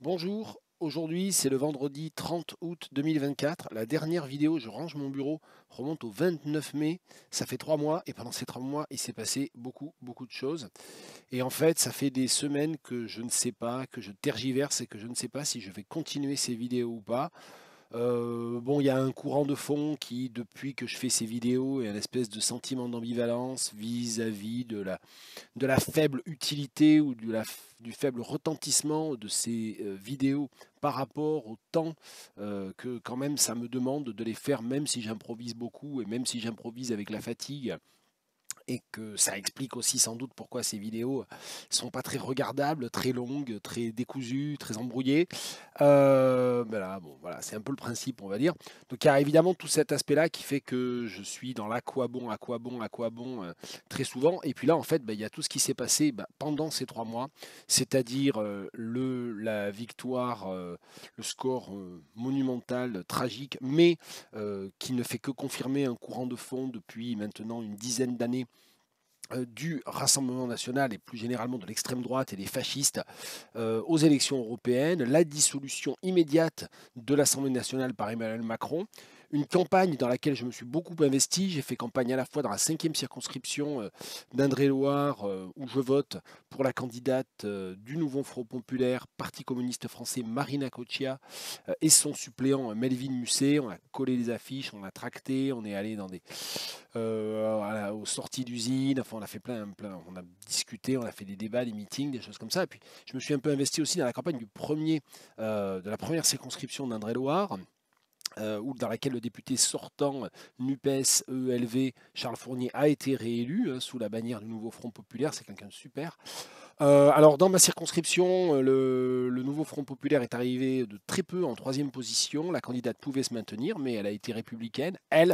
Bonjour, aujourd'hui c'est le vendredi 30 août 2024. La dernière vidéo, je range mon bureau, remonte au 29 mai. Ça fait 3 mois et pendant ces 3 mois, il s'est passé beaucoup de choses. Et en fait, ça fait des semaines que je ne sais pas, que je tergiverse et que je ne sais pas si je vais continuer ces vidéos ou pas. Bon, il y a un courant de fond qui, depuis que je fais ces vidéos, est un espèce de sentiment d'ambivalence vis-à-vis de la faible utilité ou du faible retentissement de ces vidéos par rapport au temps que quand même ça me demande de les faire, même si j'improvise beaucoup et même si j'improvise avec la fatigue et que ça explique aussi sans doute pourquoi ces vidéos sont pas très regardables, très longues, très décousues, très embrouillées. Ben là, bon, voilà, c'est un peu le principe, on va dire. Donc il y a évidemment tout cet aspect-là qui fait que je suis dans à quoi bon, très souvent. Et puis là, en fait, ben, il y a tout ce qui s'est passé pendant ces 3 mois, c'est-à-dire la victoire, le score monumental, tragique, mais qui ne fait que confirmer un courant de fond depuis maintenant une dizaine d'années du Rassemblement national et plus généralement de l'extrême droite et des fascistes aux élections européennes, la dissolution immédiate de l'Assemblée nationale par Emmanuel Macron, une campagne dans laquelle je me suis beaucoup investi. J'ai fait campagne à la fois dans la cinquième circonscription d'Indre-et-Loire, où je vote pour la candidate du Nouveau Front Populaire, Parti communiste français, Marina Coccia, et son suppléant Melvin Musset. On a collé les affiches, on a tracté, on est allé dans aux sorties d'usines, enfin on a fait plein, on a discuté, on a fait des débats, des meetings, des choses comme ça. Et puis je me suis un peu investi aussi dans la campagne de la première circonscription d'Indre-et-Loire, dans laquelle le député sortant NUPES ELV Charles Fournier a été réélu sous la bannière du Nouveau Front Populaire. C'est quelqu'un de super. Alors, dans ma circonscription, le Nouveau Front Populaire est arrivé de très peu en troisième position. La candidate pouvait se maintenir, mais elle a été républicaine, et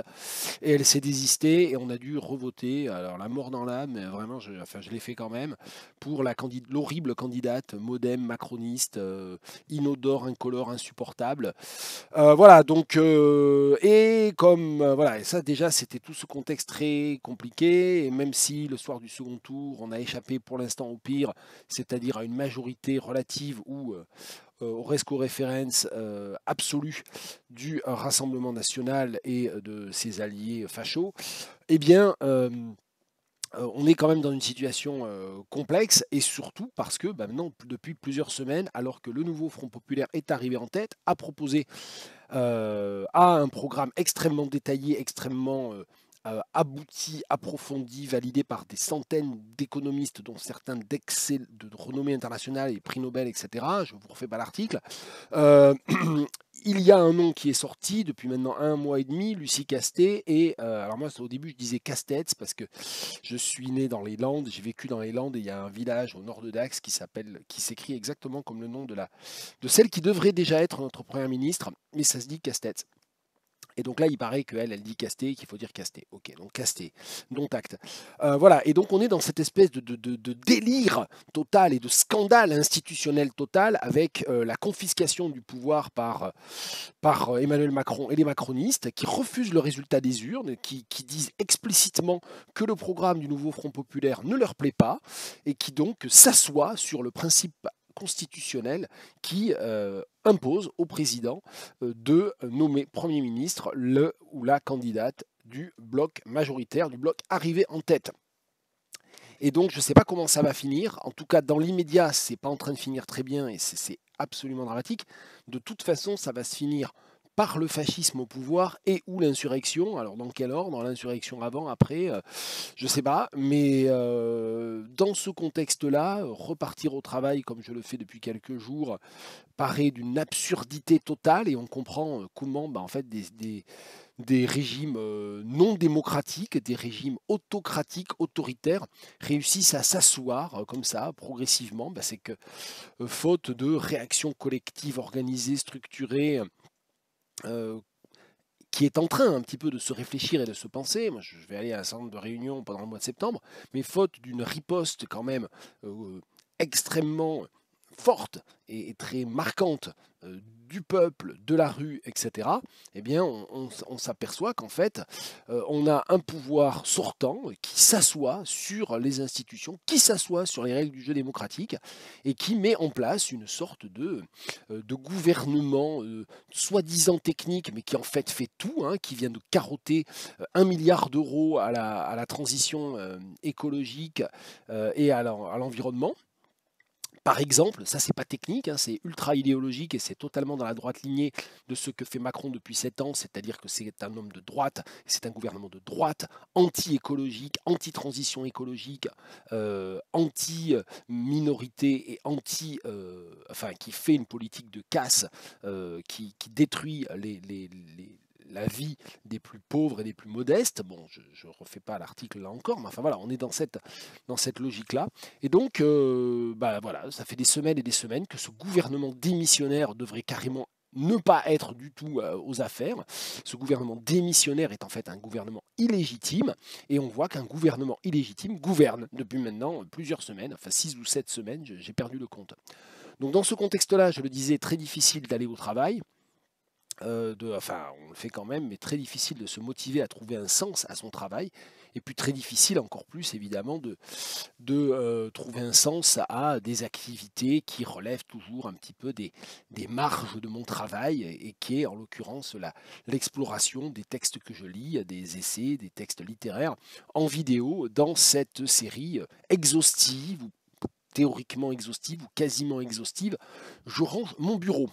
elle s'est désistée, et on a dû revoter. Alors, la mort dans l'âme, mais vraiment, je l'ai fait quand même, pour l'horrible candidate modem macroniste, inodore, incolore, insupportable. Voilà, donc, et comme, voilà, et ça déjà, c'était tout ce contexte très compliqué, et même si le soir du second tour, on a échappé pour l'instant au pire, c'est-à-dire à une majorité relative ou au resco référence absolu du Rassemblement national et de ses alliés fachos, eh bien, on est quand même dans une situation complexe, et surtout parce que maintenant, depuis plusieurs semaines, alors que le nouveau Front populaire est arrivé en tête, a proposé a un programme extrêmement détaillé, extrêmement abouti, approfondi, validé par des centaines d'économistes, dont certains de renommée internationale et prix Nobel, etc. Je ne vous refais pas l'article. Euh, il y a un nom qui est sorti depuis maintenant 1 mois et demi, Lucie Castet. Et alors moi, au début, je disais Castex parce que je suis né dans les Landes, j'ai vécu dans les Landes, et il y a un village au nord de Dax qui s'écrit exactement comme le nom de celle qui devrait déjà être notre première ministre, mais ça se dit Castex. Et donc là, il paraît qu'elle, elle dit Casté, qu'il faut dire Casté. Ok, donc Casté, dont acte. Voilà, et donc on est dans cette espèce de délire total et de scandale institutionnel total, avec la confiscation du pouvoir par Emmanuel Macron et les macronistes, qui refusent le résultat des urnes, qui disent explicitement que le programme du nouveau Front populaire ne leur plaît pas, et qui donc s'assoient sur le principe constitutionnel qui impose au président de nommer Premier ministre le ou la candidate du bloc majoritaire, du bloc arrivé en tête. Et donc, je ne sais pas comment ça va finir. En tout cas, dans l'immédiat, c'est pas en train de finir très bien, et c'est absolument dramatique. De toute façon, ça va se finir par le fascisme au pouvoir et ou l'insurrection. Alors, dans quel ordre? L'insurrection avant, après, je ne sais pas. Mais dans ce contexte-là, repartir au travail comme je le fais depuis quelques jours paraît d'une absurdité totale, et on comprend comment, en fait, des régimes non démocratiques, des régimes autocratiques, autoritaires, réussissent à s'asseoir comme ça, progressivement. C'est que, faute de réactions collectives organisées, structurées, euh, qui est en train un petit peu de se réfléchir et de se penser. Moi, je vais aller à un certain nombre de réunions pendant le mois de septembre, mais faute d'une riposte quand même extrêmement forte et très marquante du peuple, de la rue, etc., eh bien, on s'aperçoit qu'en fait, on a un pouvoir sortant qui s'assoit sur les institutions, qui s'assoit sur les règles du jeu démocratique et qui met en place une sorte de gouvernement soi-disant technique, mais qui en fait tout, hein, qui vient de carotter 1 milliard d'euros à la transition écologique et à l'environnement. Par exemple, ça c'est pas technique, hein, c'est ultra idéologique et c'est totalement dans la droite lignée de ce que fait Macron depuis 7 ans, c'est-à-dire que c'est un homme de droite, c'est un gouvernement de droite, anti-écologique, anti-transition écologique, anti-minorité et enfin, qui fait une politique de casse qui détruit la vie des plus pauvres et des plus modestes. Bon, je ne refais pas l'article là encore, mais enfin voilà, on est dans cette logique-là. Et donc, bah, voilà, ça fait des semaines et des semaines que ce gouvernement démissionnaire devrait carrément ne pas être du tout aux affaires. Ce gouvernement démissionnaire est en fait un gouvernement illégitime, et on voit qu'un gouvernement illégitime gouverne depuis maintenant plusieurs semaines, enfin 6 ou 7 semaines, j'ai perdu le compte. Donc dans ce contexte-là, je le disais, très difficile d'aller au travail. Enfin, on le fait quand même, mais très difficile de se motiver à trouver un sens à son travail. Et puis très difficile encore plus, évidemment, de trouver un sens à des activités qui relèvent toujours un petit peu des marges de mon travail et qui est en l'occurrence l'exploration des textes que je lis, des essais, des textes littéraires en vidéo dans cette série exhaustive ou théoriquement exhaustive ou quasiment exhaustive. Je range mon bureau.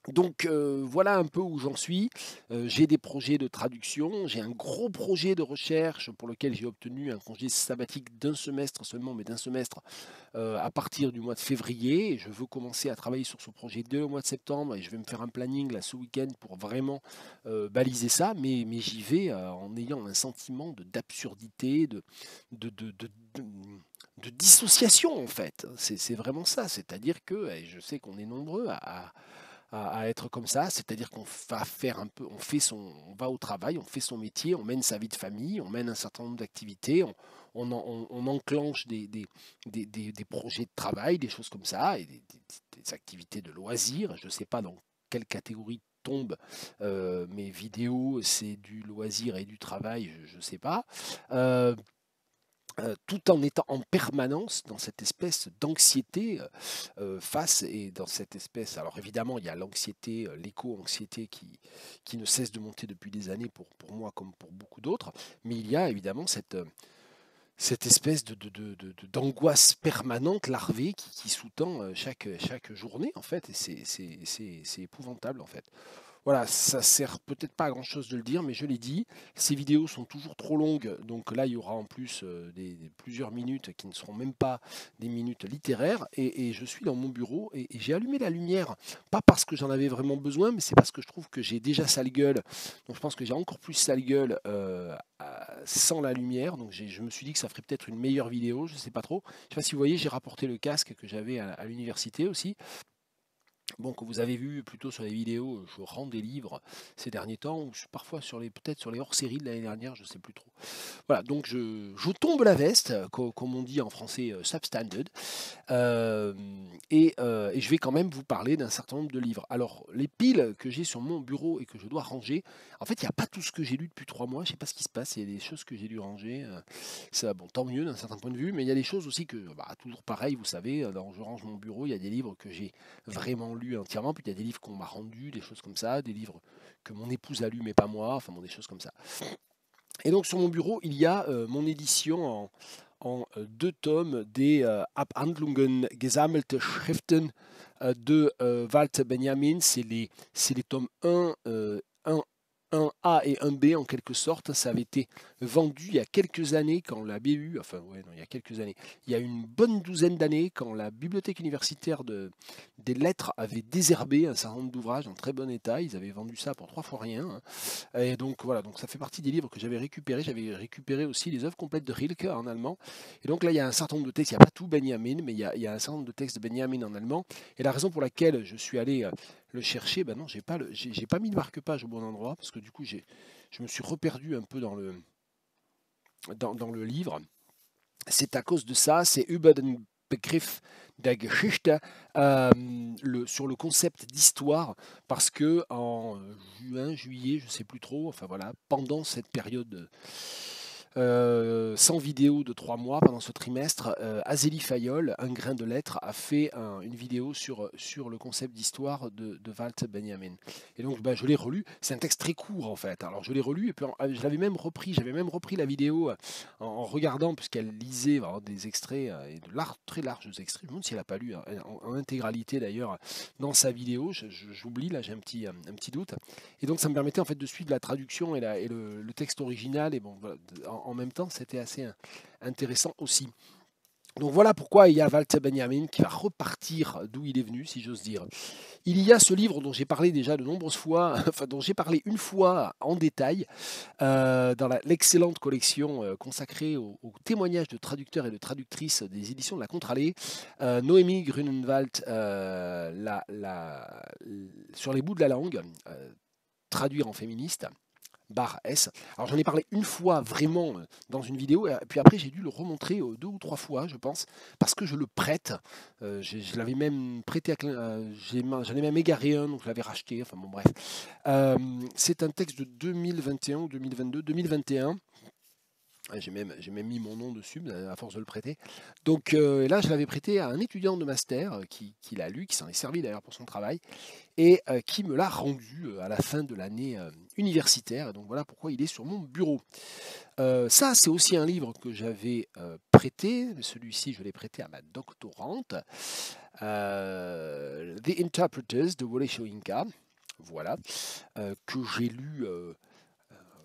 Donc voilà un peu où j'en suis. J'ai des projets de traduction, j'ai un gros projet de recherche pour lequel j'ai obtenu un congé sabbatique d'un semestre seulement, mais d'un semestre à partir du mois de février. Et je veux commencer à travailler sur ce projet dès le mois de septembre et je vais me faire un planning là ce week-end pour vraiment baliser ça. Mais j'y vais en ayant un sentiment d'absurdité, de, de, de, de- de dissociation en fait. C'est vraiment ça. C'est-à-dire que et je sais qu'on est nombreux à être comme ça, c'est-à-dire qu'on va faire un peu, on va au travail, on fait son métier, on mène sa vie de famille, on mène un certain nombre d'activités, on enclenche des projets de travail, des choses comme ça, et des activités de loisirs. Je ne sais pas dans quelle catégorie tombe mes vidéos, c'est du loisir et du travail, je ne sais pas. Euh, tout en étant en permanence dans cette espèce d'anxiété face et dans cette espèce. Alors évidemment, il y a l'anxiété, l'éco-anxiété qui ne cesse de monter depuis des années pour moi comme pour beaucoup d'autres, mais il y a évidemment cette espèce d'angoisse permanente larvée qui sous-tend chaque journée en fait, et c'est épouvantable en fait. Voilà, ça sert peut-être pas à grand chose de le dire, mais je l'ai dit, ces vidéos sont toujours trop longues, donc là il y aura en plus plusieurs minutes qui ne seront même pas des minutes littéraires, et je suis dans mon bureau et j'ai allumé la lumière, pas parce que j'en avais vraiment besoin, mais c'est parce que je trouve que j'ai déjà sale gueule, donc je pense que j'ai encore plus sale gueule sans la lumière, donc je me suis dit que ça ferait peut-être une meilleure vidéo, je sais pas trop. Je sais pas si vous voyez, j'ai rapporté le casque que j'avais à l'université aussi. Bon, que vous avez vu plutôt sur les vidéos, je rends des livres ces derniers temps, ou parfois peut-être sur les hors-séries de l'année dernière, je ne sais plus trop. Voilà, donc je tombe la veste, comme on dit en français, substandard, euh, et je vais quand même vous parler d'un certain nombre de livres. Alors, les piles que j'ai sur mon bureau et que je dois ranger, en fait, il n'y a pas tout ce que j'ai lu depuis 3 mois, je ne sais pas ce qui se passe, il y a des choses que j'ai dû ranger, ça, bon, tant mieux d'un certain point de vue, mais il y a des choses aussi que, bah, toujours pareil, vous savez, dans Je range mon bureau, il y a des livres que j'ai vraiment lus entièrement, puis il y a des livres qu'on m'a rendus, des choses comme ça, des livres que mon épouse a lus mais pas moi, enfin bon, des choses comme ça. Et donc sur mon bureau, il y a mon édition en 2 tomes des Abhandlungen gesammelte Schriften de Walter Benjamin. C'est les tomes 1A et 1B en quelque sorte. Ça avait été vendu il y a quelques années quand la BU, enfin ouais, non, il y a quelques années, il y a une bonne douzaine d'années quand la bibliothèque universitaire des lettres avait désherbé un certain nombre d'ouvrages en très bon état. Ils avaient vendu ça pour 3 fois rien, hein. Et donc voilà, donc ça fait partie des livres que j'avais récupérés. J'avais récupéré aussi les œuvres complètes de Rilke en allemand. Et donc là, il y a un certain nombre de textes. Il n'y a pas tout Benjamin, mais il y a un certain nombre de textes de Benjamin en allemand. Et la raison pour laquelle je suis allé le chercher, ben non, j'ai pas mis de marque-page au bon endroit parce que du coup, je me suis reperdu un peu dans le livre. C'est à cause de ça, c'est Über den Begriff der Geschichte, sur le concept d'histoire, parce que en juin, juillet, je sais plus trop, enfin voilà, pendant cette période sans vidéo de 3 mois, pendant ce trimestre, Azélie Fayol, Un grain de lettres, a fait une vidéo sur le concept d'histoire de Walter Benjamin. Et donc bah, je l'ai relu, c'est un texte très court en fait. Alors je l'ai relu et puis je l'avais même repris, j'avais même repris la vidéo en regardant, puisqu'elle lisait vraiment des extraits, et de très larges extraits. Je me demande si elle n'a pas lu en intégralité d'ailleurs dans sa vidéo, j'oublie, là j'ai un petit doute. Et donc ça me permettait en fait de suivre la traduction et le texte original, et bon, voilà, en même temps c'était assez intéressant aussi. Donc voilà pourquoi il y a Walter Benjamin qui va repartir d'où il est venu, si j'ose dire. Il y a ce livre dont j'ai parlé déjà de nombreuses fois, enfin dont j'ai parlé une fois en détail, dans l'excellente collection consacrée aux témoignages de traducteurs et de traductrices des éditions de la Contralée. Noémie Grunenwald, sur les bouts de la langue, traduire en féministe. Barre S. Alors j'en ai parlé une fois vraiment dans une vidéo, et puis après j'ai dû le remontrer 2 ou 3 fois, je pense, parce que je le prête. Je l'avais même prêté j'en ai même égaré un, donc je l'avais racheté, enfin bon bref. C'est un texte de 2021 ou 2022, 2021. J'ai même mis mon nom dessus, à force de le prêter. Donc là, je l'avais prêté à un étudiant de master qui l'a lu, qui s'en est servi d'ailleurs pour son travail, et qui me l'a rendu à la fin de l'année universitaire. Et donc voilà pourquoi il est sur mon bureau. Ça, c'est aussi un livre que j'avais prêté. Celui-ci, je l'ai prêté à ma doctorante. The Interpreters de Wole Soyinka. Voilà. Que j'ai lu.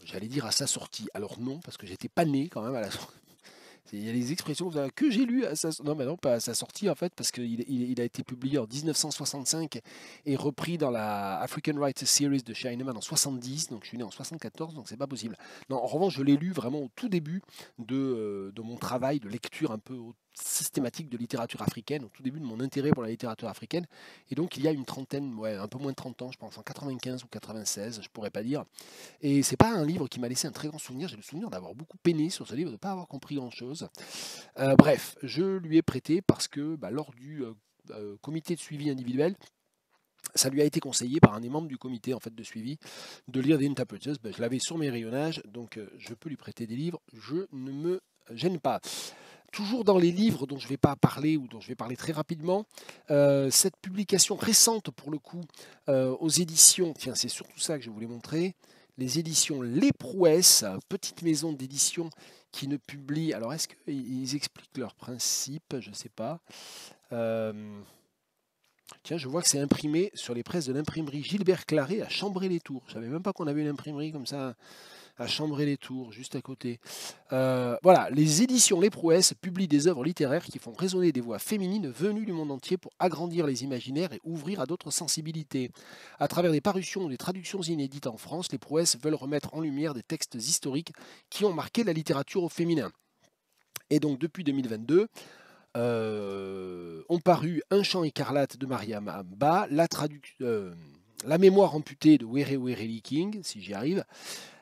J'allais dire à sa sortie. Alors non, parce que j'étais pas né quand même à la sortie. Il y a des expressions que j'ai lues à sa... Non, mais non, pas à sa sortie en fait, parce qu'il a été publié en 1965 et repris dans la African Writers Series de chez Heinemann en 70, donc je suis né en 74, donc c'est pas possible. Non, en revanche, je l'ai lu vraiment au tout début de mon travail de lecture un peu systématique de littérature africaine, au tout début de mon intérêt pour la littérature africaine, et donc il y a une trentaine, ouais, un peu moins de 30 ans, je pense, en 95 ou 96, je pourrais pas dire. Et c'est pas un livre qui m'a laissé un très grand souvenir. J'ai le souvenir d'avoir beaucoup peiné sur ce livre, de ne pas avoir compris grand-chose. Bref, je lui ai prêté parce que lors du comité de suivi individuel, ça lui a été conseillé par un des membres du comité en fait de suivi de lire The Interpreters. Je l'avais sur mes rayonnages, donc je peux lui prêter des livres. Je ne me gêne pas. Toujours dans les livres dont je ne vais pas parler ou dont je vais parler très rapidement, cette publication récente pour le coup aux éditions, tiens c'est surtout ça que je voulais montrer, les éditions Les Prouesses, petite maison d'édition qui ne publie, alors est-ce qu'ils expliquent leur principe? Je ne sais pas. Tiens, je vois que c'est imprimé sur les presses de l'imprimerie Gilbert Claret à Chambray-les-Tours. Je ne savais même pas qu'on avait une imprimerie comme ça à Chambray-les-Tours, juste à côté. Voilà, les éditions Les Prouesses publient des œuvres littéraires qui font résonner des voix féminines venues du monde entier pour agrandir les imaginaires et ouvrir à d'autres sensibilités. À travers des parutions ou des traductions inédites en France, Les Prouesses veulent remettre en lumière des textes historiques qui ont marqué la littérature au féminin. Et donc depuis 2022, ont paru Un chant écarlate de Mariam Abba, La mémoire amputée de Were Were Lee King, si j'y arrive,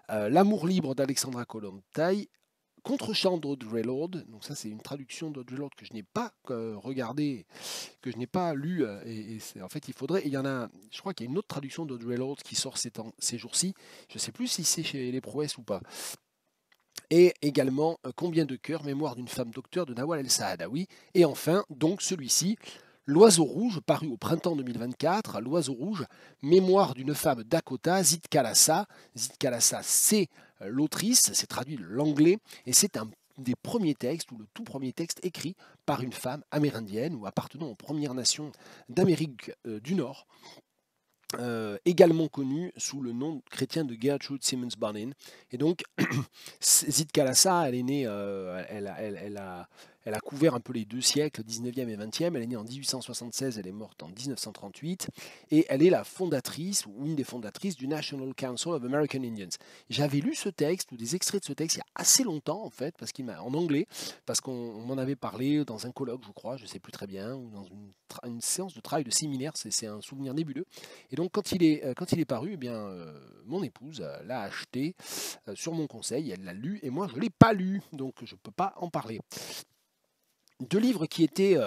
L'amour libre d'Alexandra Kollontai, Contre-chant d'Audre Lorde, donc ça c'est une traduction d'Audre Lorde que je n'ai pas regardée, que je n'ai pas lue, en fait il faudrait, il y en a, je crois qu'il y a une autre traduction d'Audre Lorde qui sort ces jours-ci, je ne sais plus si c'est chez Les Prouesses ou pas. Et également Combien de cœurs, mémoire d'une femme docteur de Nawal El Saadawi. Et enfin, donc celui-ci, L'Oiseau Rouge, paru au printemps 2024, L'Oiseau Rouge, mémoire d'une femme Dakota, Zit Kalassa. Zit Kalassa, c'est l'autrice, c'est traduit de l'anglais, et c'est un des premiers textes, ou le tout premier texte écrit par une femme amérindienne ou appartenant aux Premières Nations d'Amérique du Nord. Également connue sous le nom chrétien de Gertrude Simmons Bonin. Et donc, Zit Kalassa, elle est née, elle a couvert un peu les 2 siècles, 19e et 20e. Elle est née en 1876, elle est morte en 1938. Et elle est la fondatrice, ou une des fondatrices, du National Council of American Indians. J'avais lu ce texte, ou des extraits de ce texte, il y a assez longtemps, en fait, en anglais, parce qu'on m'en avait parlé dans un colloque, je crois, je ne sais plus très bien, ou dans une séance de travail de séminaire, c'est un souvenir nébuleux. Et donc, quand il est paru, eh bien, mon épouse l'a acheté sur mon conseil, elle l'a lu, et moi, je ne l'ai pas lu, donc je ne peux pas en parler. 2 livres qui étaient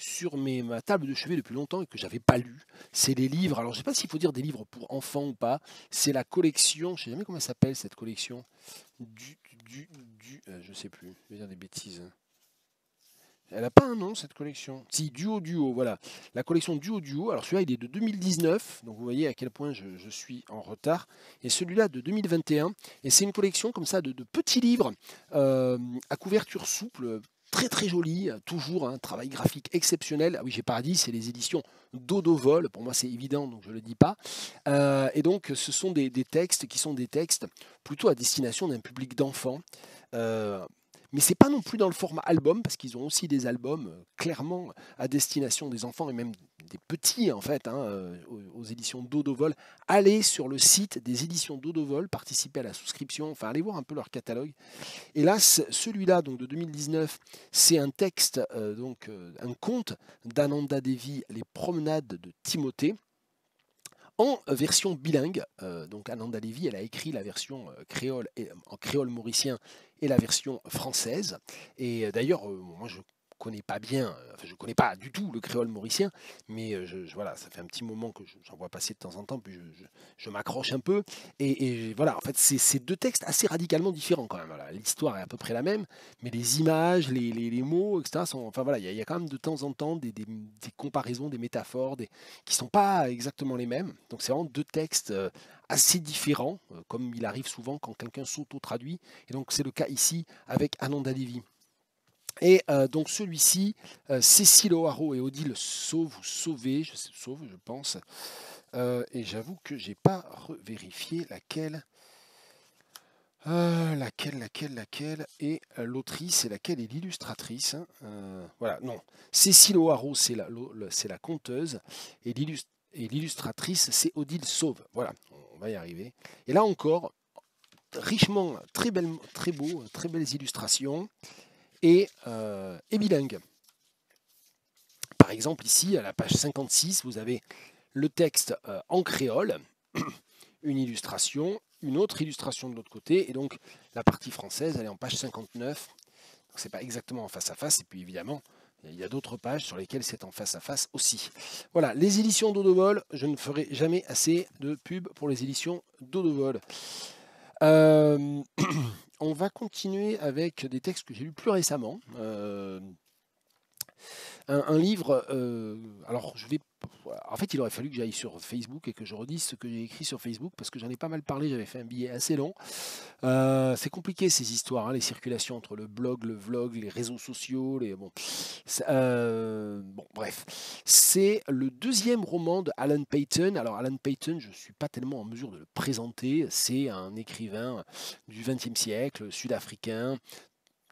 sur ma table de chevet depuis longtemps et que j'avais pas lu. C'est les livres. Alors, je sais pas s'il faut dire des livres pour enfants ou pas. C'est la collection. Je sais jamais comment elle s'appelle cette collection. Je sais plus. Je vais dire des bêtises. Elle n'a pas un nom, cette collection. Si, Duo, voilà. La collection Duo. Alors celui-là, il est de 2019, donc vous voyez à quel point je suis en retard. Et celui-là de 2021. Et c'est une collection comme ça de petits livres à couverture souple, très très jolie, toujours un travail graphique exceptionnel. Ah oui, j'ai pas dit, c'est les éditions Dodovol. Pour moi, c'est évident, donc je ne le dis pas. Et donc, ce sont des textes qui sont des textes plutôt à destination d'un public d'enfants. Euh, mais c'est pas non plus dans le format album, parce qu'ils ont aussi des albums clairement à destination des enfants et même des petits en fait, aux éditions Dodovol. Allez sur le site des éditions Dodovol, participez à la souscription, enfin allez voir un peu leur catalogue. Et là, celui-là donc de 2019, c'est un texte, un conte d'Ananda Devi, Les promenades de Timothée, en version bilingue. Donc Ananda Devi, elle a écrit la version créole en créole mauricien et la version française. Et d'ailleurs, moi je connais pas bien, enfin je connais pas du tout le créole mauricien, mais voilà, ça fait un petit moment que j'en vois passer de temps en temps, puis je m'accroche un peu. Et voilà, en fait, c'est deux textes assez radicalement différents quand même. Voilà. L'histoire est à peu près la même, mais les images, les mots, etc. sont, enfin voilà, il y a quand même de temps en temps des comparaisons, des métaphores, qui ne sont pas exactement les mêmes. Donc c'est vraiment deux textes assez différents, comme il arrive souvent quand quelqu'un s'auto-traduit. Et donc c'est le cas ici avec Ananda Devi. Et donc celui-ci, Cécile O'Haraud et Odile Sauve ou Sauvé, Sauve, je pense. Et j'avoue que j'ai pas vérifié laquelle est l'autrice et laquelle est l'illustratrice. Voilà, non. Cécile O'Haraud, c'est la conteuse, et l'illustratrice, c'est Odile Sauve. Voilà, on va y arriver. Et là encore, richement, très beau, très belles illustrations, et bilingue. Par exemple, ici, à la page 56, vous avez le texte en créole, une illustration, une autre illustration de l'autre côté, et donc la partie française, elle est en page 59. Donc c'est pas exactement en face à face, et puis évidemment, il y a d'autres pages sur lesquelles c'est en face à face aussi. Voilà, les éditions Dodovol, je ne ferai jamais assez de pub pour les éditions Dodovol. On va continuer avec des textes que j'ai lus plus récemment. Un livre, alors en fait, il aurait fallu que j'aille sur Facebook et que je redise ce que j'ai écrit sur Facebook parce que j'en ai pas mal parlé, j'avais fait un billet assez long. C'est compliqué ces histoires, hein, les circulations entre le blog, le vlog, les réseaux sociaux, bon, bref. C'est le deuxième roman de Alan Paton. Alors Alan Paton, je ne suis pas tellement en mesure de le présenter. C'est un écrivain du XXe siècle, sud-africain,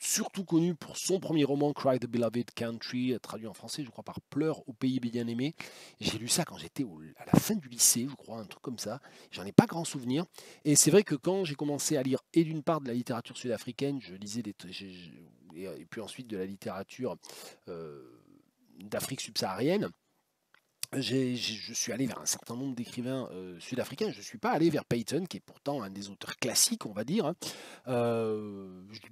surtout connu pour son premier roman Cry the Beloved Country, traduit en français, je crois, par Pleurs au pays bien aimé. J'ai lu ça quand j'étais à la fin du lycée, je crois, un truc comme ça. J'en ai pas grand souvenir. Et c'est vrai que quand j'ai commencé à lire, et d'une part de la littérature sud-africaine, je lisais et puis ensuite de la littérature d'Afrique subsaharienne. Je suis allé vers un certain nombre d'écrivains sud-africains. Je ne suis pas allé vers Peyton, qui est pourtant un des auteurs classiques, on va dire, hein,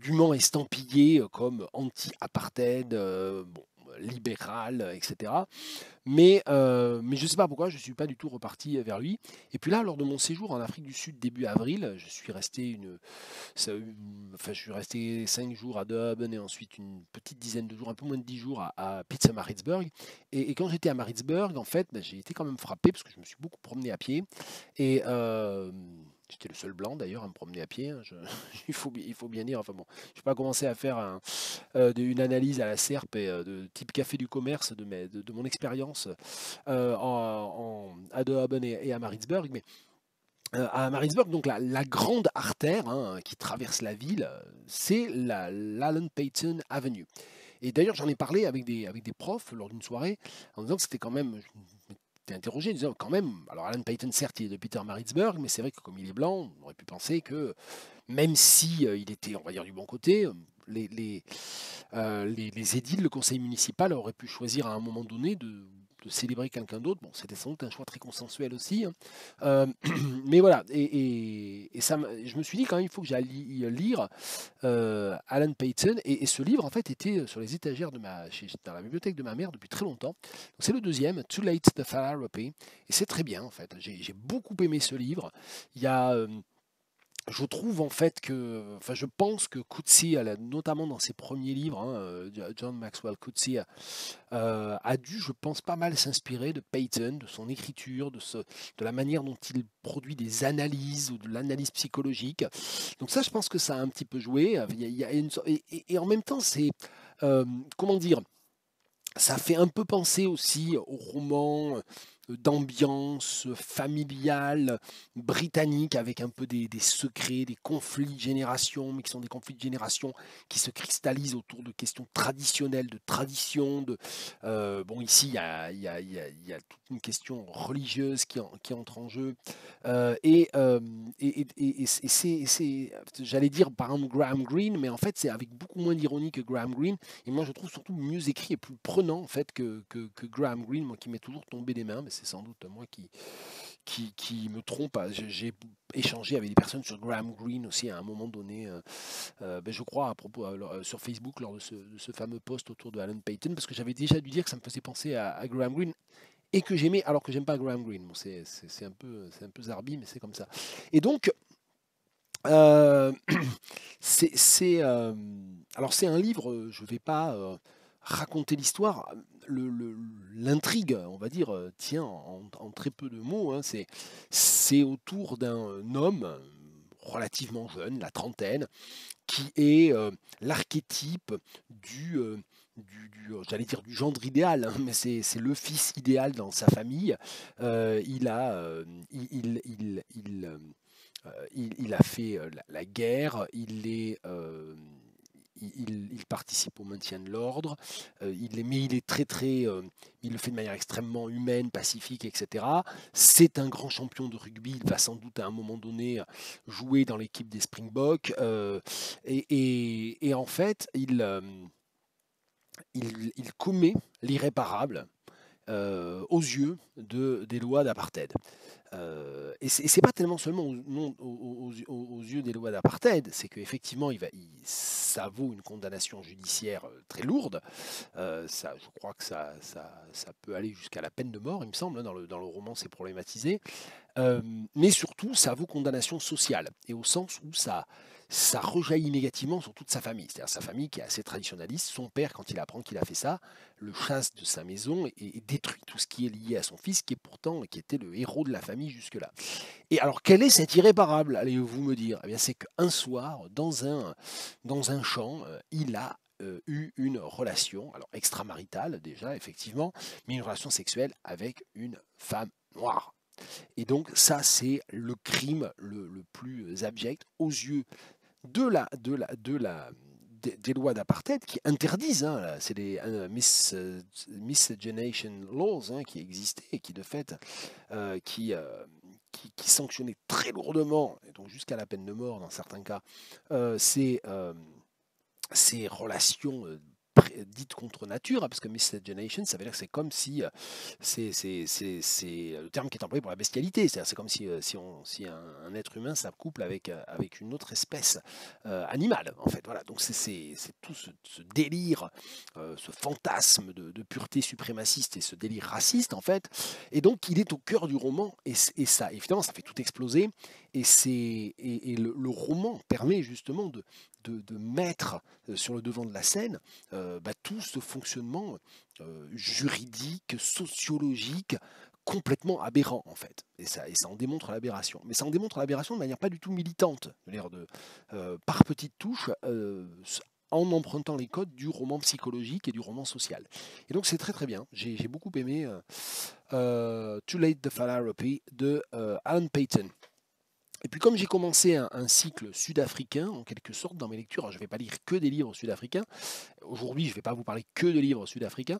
dûment estampillé comme anti-apartheid, bon, libéral, etc. Mais je ne sais pas pourquoi, je ne suis pas du tout reparti vers lui. Et puis là, lors de mon séjour en Afrique du Sud début avril, je suis resté je suis resté 5 jours à Durban et ensuite une petite dizaine de jours, un peu moins de 10 jours à Pietermaritzburg. Et quand j'étais à Maritzburg, en fait, j'ai été quand même frappé parce que je me suis beaucoup promené à pied. Et j'étais le seul blanc d'ailleurs à me promener à pied, hein, il faut bien dire. Enfin bon, je vais pas commencer à faire une analyse à la serpe et de type café du commerce de mon expérience à Durban et à Maritzburg. Mais à Maritzburg, donc la grande artère, hein, qui traverse la ville, c'est l'Allen Payton Avenue. Et d'ailleurs, j'en ai parlé avec des profs lors d'une soirée, en disant que c'était quand même, je m'étais interrogé, en disant quand même, alors Alan Payton, certes, il est de Pietermaritzburg, mais c'est vrai que comme il est blanc, on aurait pu penser que même si il était, on va dire, du bon côté, les édiles, le conseil municipal aurait pu choisir à un moment donné de célébrer quelqu'un d'autre. Bon, c'était sans doute un choix très consensuel aussi, hein. Mais voilà, et ça, je me suis dit quand même, il faut que j'aille lire Alan Paton, et ce livre en fait était sur les étagères dans la bibliothèque de ma mère depuis très longtemps. Donc c'est le deuxième, Too Late the Philanthropy, et c'est très bien en fait. J'ai beaucoup aimé ce livre. Il y a je trouve en fait que, enfin, je pense que Coetzee, notamment dans ses premiers livres, hein, John Maxwell Coetzee a dû, je pense, pas mal s'inspirer de Peyton, de son écriture, de la manière dont il produit des analyses ou de l'analyse psychologique. Donc ça, je pense que ça a un petit peu joué. Il y a et en même temps, c'est, comment dire, ça fait un peu penser aussi au roman d'ambiance familiale britannique avec un peu des secrets, des conflits de génération, mais qui sont des conflits de génération qui se cristallisent autour de questions traditionnelles, de traditions. Bon, ici, il y a toute une question religieuse qui entre en jeu. J'allais dire par exemple Graham Greene, mais en fait, c'est avec beaucoup moins d'ironie que Graham Greene. Et moi, je trouve surtout mieux écrit et plus prenant en fait que Graham Greene, moi qui m'est toujours tombé des mains, mais c'est sans doute moi qui me trompe. J'ai échangé avec des personnes sur Graham Greene aussi à un moment donné, je crois, à propos sur Facebook lors de ce fameux post autour de Alan Paton, parce que j'avais déjà dû dire que ça me faisait penser à Graham Greene et que j'aimais alors que j'aime pas Graham Greene. Bon, c'est un peu zarbi, mais c'est comme ça. Et donc, euh, alors c'est un livre, je ne vais pas raconter l'histoire, l'intrigue, on va dire, tient en très peu de mots, hein. C'est autour d'un homme relativement jeune, la trentaine, qui est l'archétype j'allais dire du gendre idéal, hein, mais c'est le fils idéal dans sa famille. Il a, il a fait la guerre, il participe au maintien de l'ordre, mais il est il le fait de manière extrêmement humaine, pacifique, etc. C'est un grand champion de rugby, il va sans doute à un moment donné jouer dans l'équipe des Springboks, et en fait, il commet l'irréparable aux yeux des lois d'apartheid. Et c'est pas tellement seulement non, aux yeux des lois d'apartheid, c'est qu'effectivement, ça vaut une condamnation judiciaire très lourde. Je crois que ça peut aller jusqu'à la peine de mort, il me semble, hein, dans le roman, c'est problématisé. Euh, mais surtout, ça vaut condamnation sociale, et au sens où ça rejaillit négativement sur toute sa famille. C'est-à-dire sa famille qui est assez traditionnaliste. Son père, quand il apprend qu'il a fait ça, le chasse de sa maison et détruit tout ce qui est lié à son fils, qui était le héros de la famille jusque-là. Et alors, quel est cet irréparable, allez-vous me dire? Eh bien, c'est qu'un soir, dans un champ, il a eu une relation, alors extramaritale déjà, effectivement, mais une relation sexuelle avec une femme noire. Et donc ça, c'est le crime le plus abject aux yeux des lois d'apartheid qui interdisent, hein, c'est les miscegenation laws, hein, qui existaient et qui de fait qui sanctionnaient très lourdement, et donc jusqu'à la peine de mort dans certains cas, ces relations dites contre nature, hein, parce que miscegenation, ça veut dire que c'est comme si, c'est le terme qui est employé pour la bestialité, c'est-à-dire c'est comme si un être humain s'accouple avec une autre espèce animale, en fait. Voilà, donc c'est tout ce délire, ce fantasme de pureté suprémaciste et ce délire raciste, en fait. Et donc il est au cœur du roman, et ça, évidemment, ça fait tout exploser, et le roman permet justement de mettre sur le devant de la scène tout ce fonctionnement juridique, sociologique, complètement aberrant en fait. Et ça en démontre l'aberration. Mais ça en démontre l'aberration de manière pas du tout militante, par petites touches, en empruntant les codes du roman psychologique et du roman social. Et donc c'est très très bien. J'ai beaucoup aimé Too Late the Philanthropy de Alan Paton. Et puis comme j'ai commencé un cycle sud-africain, en quelque sorte, dans mes lectures, alors je ne vais pas lire que des livres sud-africains. Aujourd'hui, je ne vais pas vous parler que de livres sud-africains,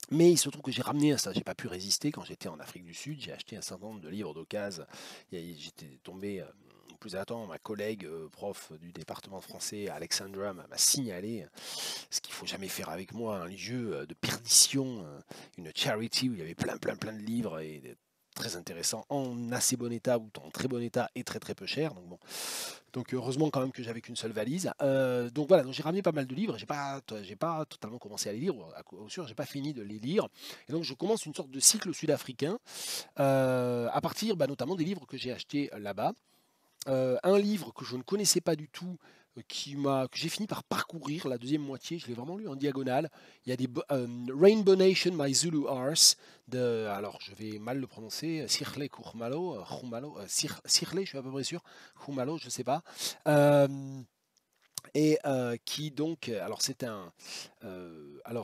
mais il se trouve que j'ai ramené ça. J'ai pas pu résister quand j'étais en Afrique du Sud. J'ai acheté un certain nombre de livres d'occasion. J'étais tombé plus attends, ma collègue prof du département français, Alexandra, m'a signalé ce qu'il faut jamais faire avec moi, un lieu de perdition, une charity où il y avait plein de livres très intéressants en assez bon état ou en très bon état et très peu cher. Donc bon, donc heureusement quand même que j'avais qu'une seule valise. Donc voilà, donc j'ai ramené pas mal de livres. J'ai pas totalement commencé à les lire. Au sûr, j'ai pas fini de les lire. Et donc je commence une sorte de cycle sud-africain à partir notamment des livres que j'ai achetés là-bas. Un livre que je ne connaissais pas du tout, que j'ai fini par parcourir la deuxième moitié, je l'ai vraiment lu en diagonale. Il y a Rainbow Nation, My Zulu Arse, alors je vais mal le prononcer, Sirle Khumalo, Sirle, je suis à peu près sûr, Khumalo, je ne sais pas. Euh, et qui donc, alors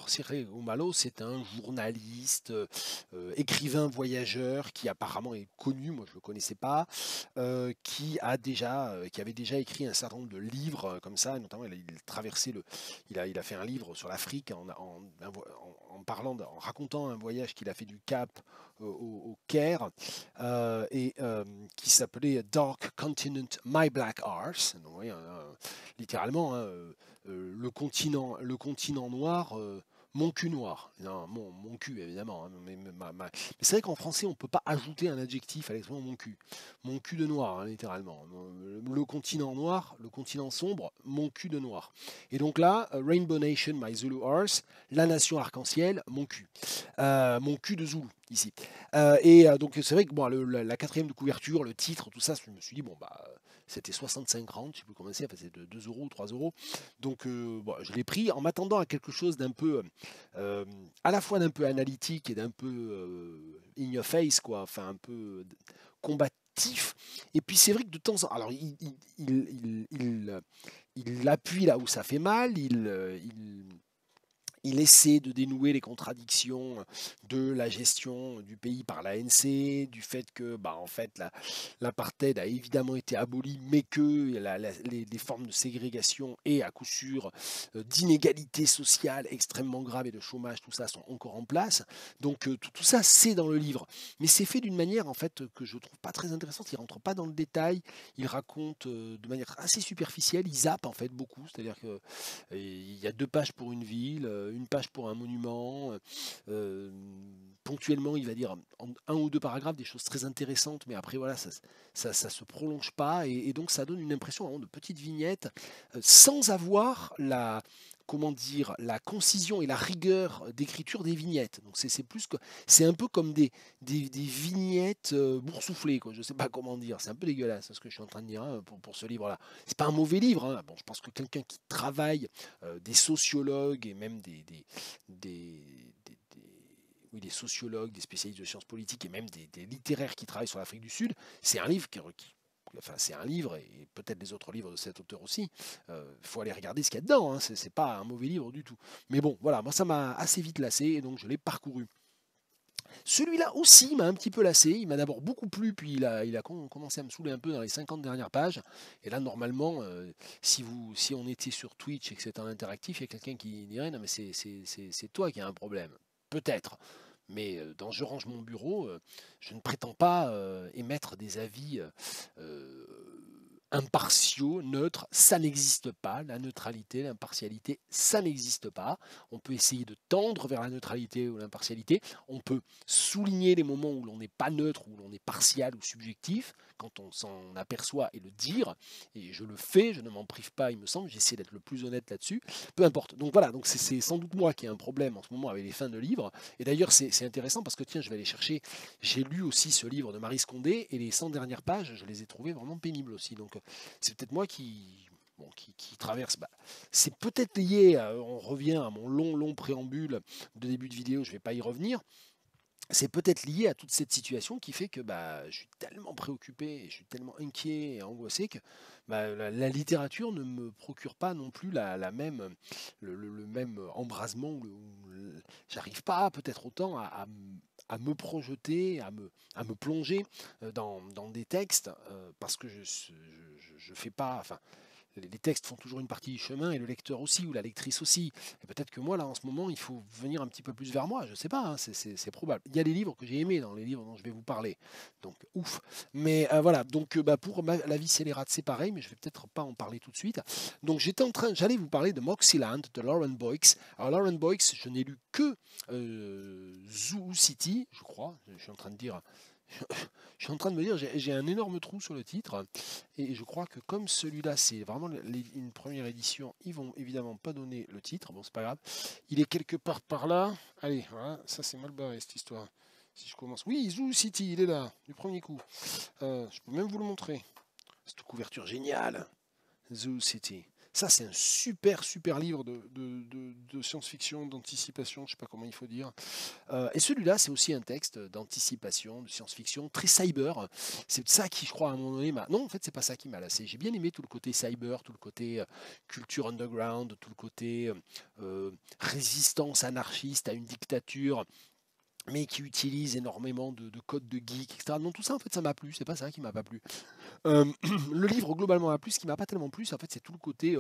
Cyril Oumalo, c'est un journaliste, écrivain voyageur qui apparemment est connu, moi je le connaissais pas, qui avait déjà écrit un certain nombre de livres comme ça, notamment il a fait un livre sur l'Afrique en racontant un voyage qu'il a fait du Cap au Caire, qui s'appelait Dark Continent, My Black Arse. Donc, oui, littéralement, hein, le continent noir, mon cul noir. Non, mon cul, évidemment. Hein, mais c'est vrai qu'en français, on ne peut pas ajouter un adjectif à l'expression mon cul. Mon cul de noir, hein, littéralement. Le continent noir, le continent sombre, mon cul de noir. Et donc là, Rainbow Nation, My Zulu Arse, la nation arc-en-ciel, mon cul. Mon cul de Zoulou, ici. Donc c'est vrai que bon, la quatrième de couverture, le titre, tout ça, je me suis dit, bon, c'était 65 rand, je sais plus comment c'est, enfin, c'est de 2 euros, 3 euros. Donc bon, je l'ai pris en m'attendant à quelque chose d'un peu, à la fois d'un peu analytique et d'un peu in your face, quoi, enfin un peu combatif. Et puis c'est vrai que de temps en temps, alors il appuie là où ça fait mal, il essaie de dénouer les contradictions de la gestion du pays par l'ANC, du fait que en fait, l'apartheid a évidemment été aboli, mais que les formes de ségrégation et à coup sûr d'inégalités sociales extrêmement graves et de chômage, tout ça sont encore en place. Donc tout ça, c'est dans le livre. Mais c'est fait d'une manière en fait que je trouve pas très intéressante. Il rentre pas dans le détail, il raconte de manière assez superficielle, il zappe en fait beaucoup. C'est-à-dire que il y a 2 pages pour une ville, une page pour un monument. Ponctuellement, il va dire en 1 ou 2 paragraphes des choses très intéressantes, mais après, voilà, ça se prolonge pas. Et donc, ça donne une impression vraiment de petites vignettes sans avoir comment dire, la concision et la rigueur d'écriture des vignettes. Donc c'est un peu comme des vignettes boursouflées, quoi. Je sais pas comment dire. C'est un peu dégueulasse ce que je suis en train de dire, hein, pour ce livre-là. C'est pas un mauvais livre, hein. Bon, je pense que quelqu'un qui travaille, des sociologues et même oui, des sociologues, des spécialistes de sciences politiques et même des littéraires qui travaillent sur l'Afrique du Sud, c'est un livre enfin, c'est un livre, et peut-être les autres livres de cet auteur aussi. Il faut aller regarder ce qu'il y a dedans, hein. C'est pas un mauvais livre du tout. Mais bon, voilà, moi ça m'a assez vite lassé, et donc je l'ai parcouru. Celui-là aussi m'a un petit peu lassé. Il m'a d'abord beaucoup plu, puis il a commencé à me saouler un peu dans les 50 dernières pages. Et là, normalement, si on était sur Twitch et que c'était en interactif, il y a quelqu'un qui dirait non, mais c'est toi qui as un problème. Peut-être. Mais dans Je range mon bureau, je ne prétends pas émettre des avis impartiaux, neutres. Ça n'existe pas. La neutralité, l'impartialité, ça n'existe pas. On peut essayer de tendre vers la neutralité ou l'impartialité. On peut souligner les moments où l'on n'est pas neutre, où l'on est partial ou subjectif, quand on s'en aperçoit, et le dire. Et je le fais, je ne m'en prive pas, il me semble. J'essaie d'être le plus honnête là-dessus. Peu importe. Donc voilà, donc c'est sans doute moi qui ai un problème en ce moment avec les fins de livres. Et d'ailleurs, c'est intéressant parce que tiens, je vais aller chercher. J'ai lu aussi ce livre de Marie Scondé, et les 100 dernières pages, je les ai trouvées vraiment pénibles aussi. Donc c'est peut-être moi qui traverse. C'est peut-être lié, on revient à mon long préambule de début de vidéo, je ne vais pas y revenir. C'est peut-être lié à toute cette situation qui fait que je suis tellement préoccupé, et je suis tellement inquiet et angoissé que la littérature ne me procure pas non plus le même embrasement. J'arrive pas peut-être autant à me projeter, à me plonger dans des textes, parce que je fais pas. Enfin, les textes font toujours une partie du chemin et le lecteur aussi, ou la lectrice aussi. Et peut-être que moi, là, en ce moment, il faut venir un petit peu plus vers moi, je sais pas, hein, c'est probable. Il y a des livres que j'ai aimés dans les livres dont je vais vous parler, donc ouf. Mais voilà, donc pour La vie scélérate, c'est pareil, mais je vais peut-être pas en parler tout de suite. Donc j'allais vous parler de Moxieland, de Lauren Boix. Alors Lauren Boix, je n'ai lu que Zoo City, je crois, je suis en train de dire... Je suis en train de me dire, j'ai un énorme trou sur le titre, et je crois que comme celui-là, c'est vraiment une première édition, ils vont évidemment pas donner le titre, bon c'est pas grave, il est quelque part par là, allez, voilà, ça c'est mal barré cette histoire, si je commence, oui, Zoo City, il est là, du premier coup, je peux même vous le montrer, cette couverture géniale, Zoo City. Ça, c'est un super livre de science-fiction, d'anticipation, je ne sais pas comment il faut dire. Et celui-là, c'est aussi un texte d'anticipation, de science-fiction, très cyber. C'est ça qui, je crois, à un moment donné, m'a... Non, en fait, c'est pas ça qui m'a lassé. J'ai bien aimé tout le côté cyber, tout le côté culture underground, tout le côté résistance anarchiste à une dictature, mais qui utilise énormément de codes de geek, etc. Non, tout ça, en fait, ça m'a plu. C'est pas ça qui m'a pas plu. Euh, le livre, globalement, m'a plu. Ce qui m'a pas tellement plu, en fait, c'est tout le côté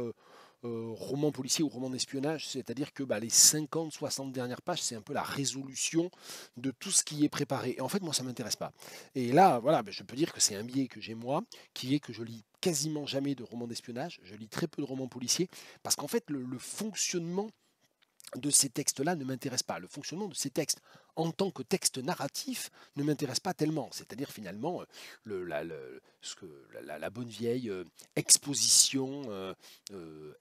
roman policier ou roman d'espionnage. C'est-à-dire que les 50-60 dernières pages, c'est un peu la résolution de tout ce qui est préparé. Et en fait, moi, ça m'intéresse pas. Et là, voilà, je peux dire que c'est un biais que j'ai moi, qui est que je lis quasiment jamais de romans d'espionnage. Je lis très peu de romans policiers, parce qu'en fait, le fonctionnement de ces textes-là ne m'intéresse pas. Le fonctionnement de ces textes en tant que texte narratif ne m'intéresse pas tellement. C'est-à-dire finalement la bonne vieille exposition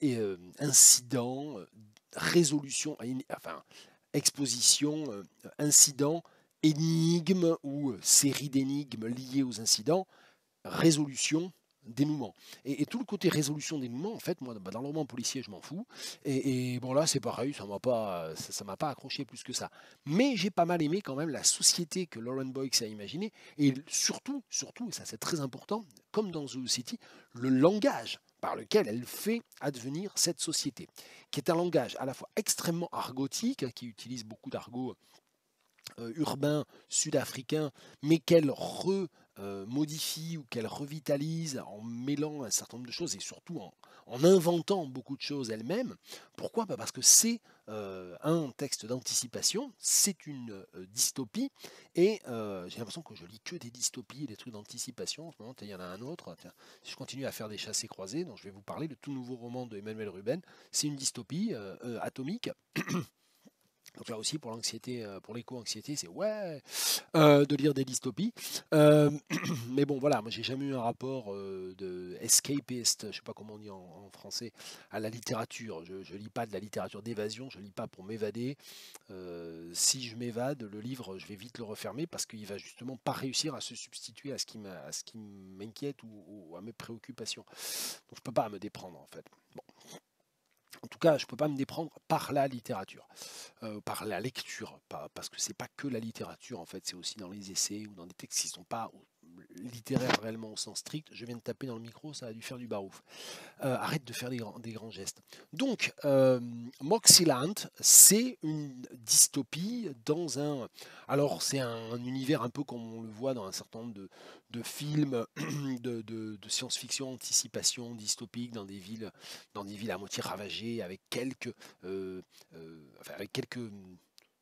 et incident, résolution, enfin exposition, incident, énigme ou série d'énigmes liées aux incidents, résolution, dénouement. Et tout le côté résolution, dénouement, en fait, moi, dans le roman policier, je m'en fous. Et bon, là, c'est pareil, ça m'a pas accroché plus que ça. Mais j'ai pas mal aimé quand même la société que Lauren Boix a imaginée. Et surtout, et ça c'est très important, comme dans The City, le langage par lequel elle fait advenir cette société, qui est un langage à la fois extrêmement argotique, qui utilise beaucoup d'argot urbain sud-africain, mais qu'elle modifie ou qu'elle revitalise en mêlant un certain nombre de choses et surtout en inventant beaucoup de choses elle-même. Pourquoi? Parce que c'est un texte d'anticipation, c'est une dystopie, et j'ai l'impression que je lis que des dystopies et des trucs d'anticipation. En ce moment, il y en a un autre. Tiens, si je continue à faire des chassés croisés, dont je vais vous parler, le tout nouveau roman de Emmanuel Ruben, c'est une dystopie atomique. Donc là aussi, pour l'anxiété, pour l'éco-anxiété, c'est ouais de lire des dystopies. Euh, mais bon, voilà, moi j'ai jamais eu un rapport de escapist, je sais pas comment on dit en français, à la littérature. Je lis pas de la littérature d'évasion, je lis pas pour m'évader. Si je m'évade, le livre, je vais vite le refermer parce qu'il va justement pas réussir à se substituer à ce qui m'inquiète ou à mes préoccupations. Donc je peux pas me déprendre en fait. Bon. En tout cas, je ne peux pas me déprendre par la littérature, par la lecture, parce que c'est pas que la littérature, en fait, c'est aussi dans les essais ou dans des textes qui ne sont pas littéraires réellement au sens strict. Je viens de taper dans le micro, ça a dû faire du barouf. Arrête de faire des grands gestes. Donc, Moxieland, c'est une dystopie dans un... Alors, c'est un univers un peu comme on le voit dans un certain nombre de films de science-fiction, anticipation, dystopique, dans des villes à moitié ravagées, avec quelques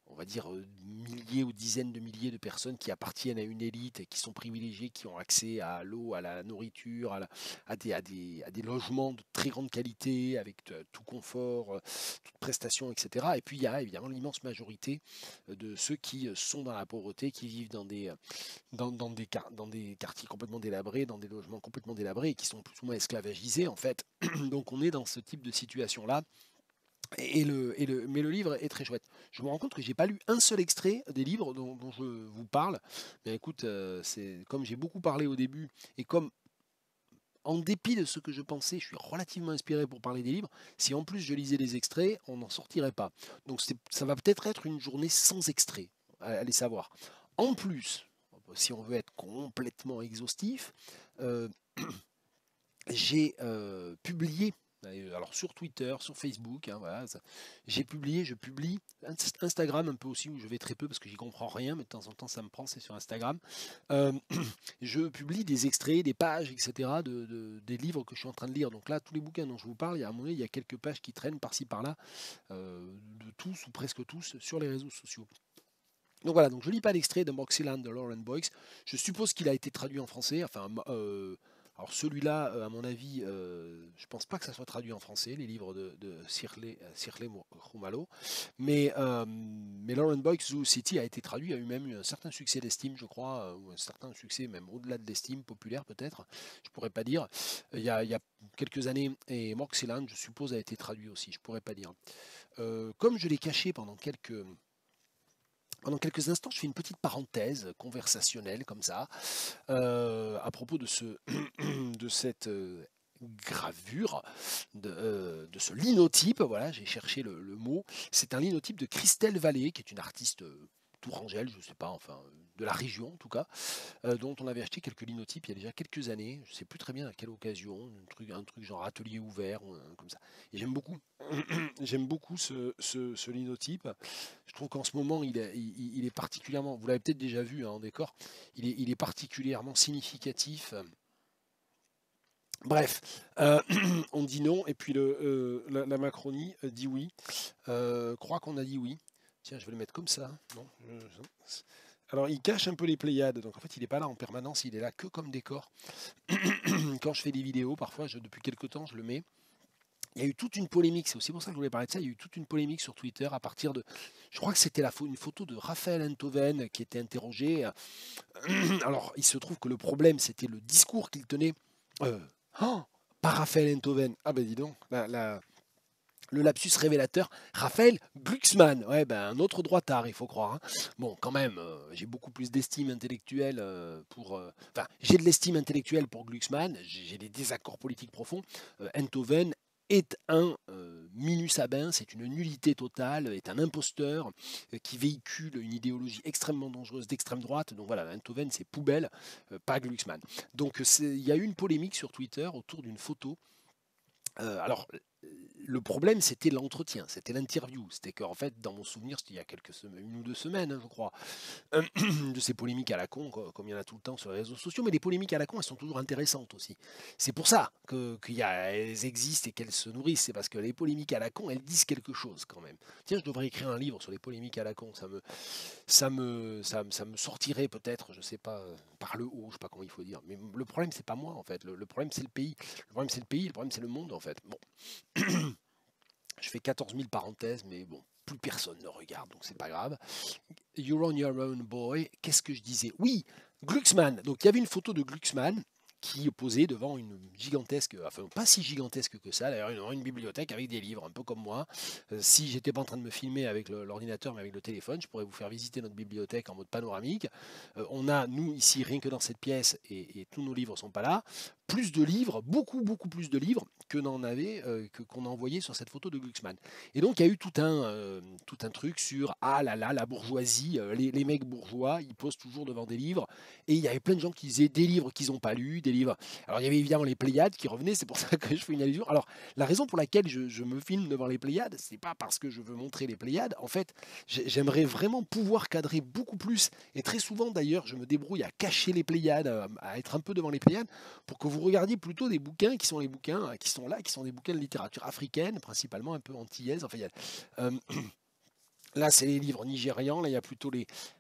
on va dire, milliers ou dizaines de milliers de personnes qui appartiennent à une élite et qui sont privilégiées, qui ont accès à l'eau, à la nourriture, à des logements de très grande qualité, avec tout confort, toute prestation, etc. Et puis il y a évidemment l'immense majorité de ceux qui sont dans la pauvreté, qui vivent dans des quartiers complètement délabrés, dans des logements complètement délabrés, et qui sont plus ou moins esclavagisés en fait. Donc on est dans ce type de situation-là. Mais le livre est très chouette. Je me rends compte que j'ai pas lu un seul extrait des livres dont je vous parle. Mais écoute, c'est comme j'ai beaucoup parlé au début et comme en dépit de ce que je pensais, je suis relativement inspiré pour parler des livres. Si en plus je lisais les extraits, on n'en sortirait pas. Donc ça va peut-être être une journée sans extrait. Allez savoir. En plus, si on veut être complètement exhaustif, euh, j'ai publié Alors sur Twitter, sur Facebook, hein, voilà, je publie Instagram un peu aussi où je vais très peu parce que j'y comprends rien, mais de temps en temps ça me prend, c'est sur Instagram. Euh, je publie des extraits, des pages, etc. Des livres que je suis en train de lire. Donc là, tous les bouquins dont je vous parle, il y a un moment donné, il y a quelques pages qui traînent par-ci par-là, de tous ou presque tous sur les réseaux sociaux. Donc voilà, donc je lis pas l'extrait de Moxieland de Lauren Boyce. Je suppose qu'il a été traduit en français. Enfin, alors celui-là, à mon avis, je pense pas que ça soit traduit en français, les livres de Cirlé Khumalo. Mais Lauren Boyce Zoo City a été traduit, a eu même eu un certain succès d'estime, je crois, ou un certain succès même au-delà de l'estime, populaire peut-être, je pourrais pas dire. Il y a quelques années, et Moxieland, je suppose, a été traduit aussi, je pourrais pas dire. Comme je l'ai caché pendant quelques instants, je fais une petite parenthèse conversationnelle comme ça, à propos de, de cette gravure, de ce linotype. Voilà, j'ai cherché le mot. C'est un linotype de Christelle Vallée, qui est une artiste tourangelle, je ne sais pas, enfin, de la région en tout cas, dont on avait acheté quelques linotypes il y a déjà quelques années. Je ne sais plus très bien à quelle occasion, un truc genre atelier ouvert, ou comme ça. Et j'aime beaucoup, j'aime beaucoup ce linotype. Je trouve qu'en ce moment, il est particulièrement, vous l'avez peut-être déjà vu hein, en décor, il est particulièrement significatif. Bref, on dit non, et puis la Macronie dit oui. Crois qu'on a dit oui. Tiens, je vais le mettre comme ça. Non, alors, il cache un peu les Pléiades, donc en fait, il n'est pas là en permanence, il est là que comme décor. Quand je fais des vidéos, parfois, depuis quelques temps, je le mets. Il y a eu toute une polémique, c'est aussi pour ça que je voulais parler de ça. Il y a eu toute une polémique sur Twitter à partir de. Je crois que c'était une photo de Raphaël Enthoven qui était interrogé. Alors, il se trouve que le problème, c'était le discours qu'il tenait. Euh, oh, pas Raphaël Enthoven. Ah ben dis donc, le lapsus révélateur, Raphaël Glucksmann, ouais, ben, un autre droitard, il faut croire. Hein. Bon, quand même, j'ai beaucoup plus d'estime intellectuelle Enfin, j'ai de l'estime intellectuelle pour Glucksmann, j'ai des désaccords politiques profonds. Enthoven est un minus abin, c'est une nullité totale, est un imposteur qui véhicule une idéologie extrêmement dangereuse d'extrême droite. Donc voilà, Enthoven, c'est poubelle, pas Glucksmann. Donc il y a eu une polémique sur Twitter autour d'une photo. Alors, le problème, c'était l'entretien, c'était l'interview. C'était qu'en fait, dans mon souvenir, c'était il y a quelques semaines, 1 ou 2 semaines, hein, je crois, de ces polémiques à la con, comme il y en a tout le temps sur les réseaux sociaux. Mais les polémiques à la con, elles sont toujours intéressantes aussi. C'est pour ça qu'elles existent et qu'elles se nourrissent. C'est parce que les polémiques à la con, elles disent quelque chose quand même. Tiens, je devrais écrire un livre sur les polémiques à la con. Ça me sortirait peut-être, je sais pas, par le haut, je sais pas comment il faut dire. Mais le problème, c'est pas moi en fait. Le problème, c'est le pays. Le problème, c'est le pays. Le problème, c'est le monde en fait. Bon. Je fais 14 000 parenthèses, mais bon, plus personne ne regarde, donc c'est pas grave. You're on your own boy. Qu'est-ce que je disais? Oui, Glucksmann. Donc il y avait une photo de Glucksmann qui posait devant une gigantesque, enfin pas si gigantesque que ça, d'ailleurs une bibliothèque avec des livres, un peu comme moi. Si j'étais pas en train de me filmer avec l'ordinateur mais avec le téléphone, je pourrais vous faire visiter notre bibliothèque en mode panoramique. On a, nous, ici, rien que dans cette pièce, et tous nos livres sont pas là, plus de livres, beaucoup, beaucoup plus de livres que qu'on a envoyé sur cette photo de Glucksmann. Et donc, il y a eu tout un truc sur ah là là, la bourgeoisie, les mecs bourgeois, ils posent toujours devant des livres. Et il y avait plein de gens qui disaient des livres qu'ils n'ont pas lus, des livres. Alors, il y avait évidemment les Pléiades qui revenaient, c'est pour ça que je fais une allusion. Alors, la raison pour laquelle je me filme devant les Pléiades, c'est pas parce que je veux montrer les Pléiades. En fait, j'aimerais vraiment pouvoir cadrer beaucoup plus. Et très souvent, d'ailleurs, je me débrouille à cacher les Pléiades, à être un peu devant les Pléiades, pour que vous regardiez plutôt des bouquins qui sont les bouquins qui sont là, qui sont des bouquins de littérature africaine, principalement un peu antillaise. Enfin, là, c'est les livres nigérians. Là, il y a plutôt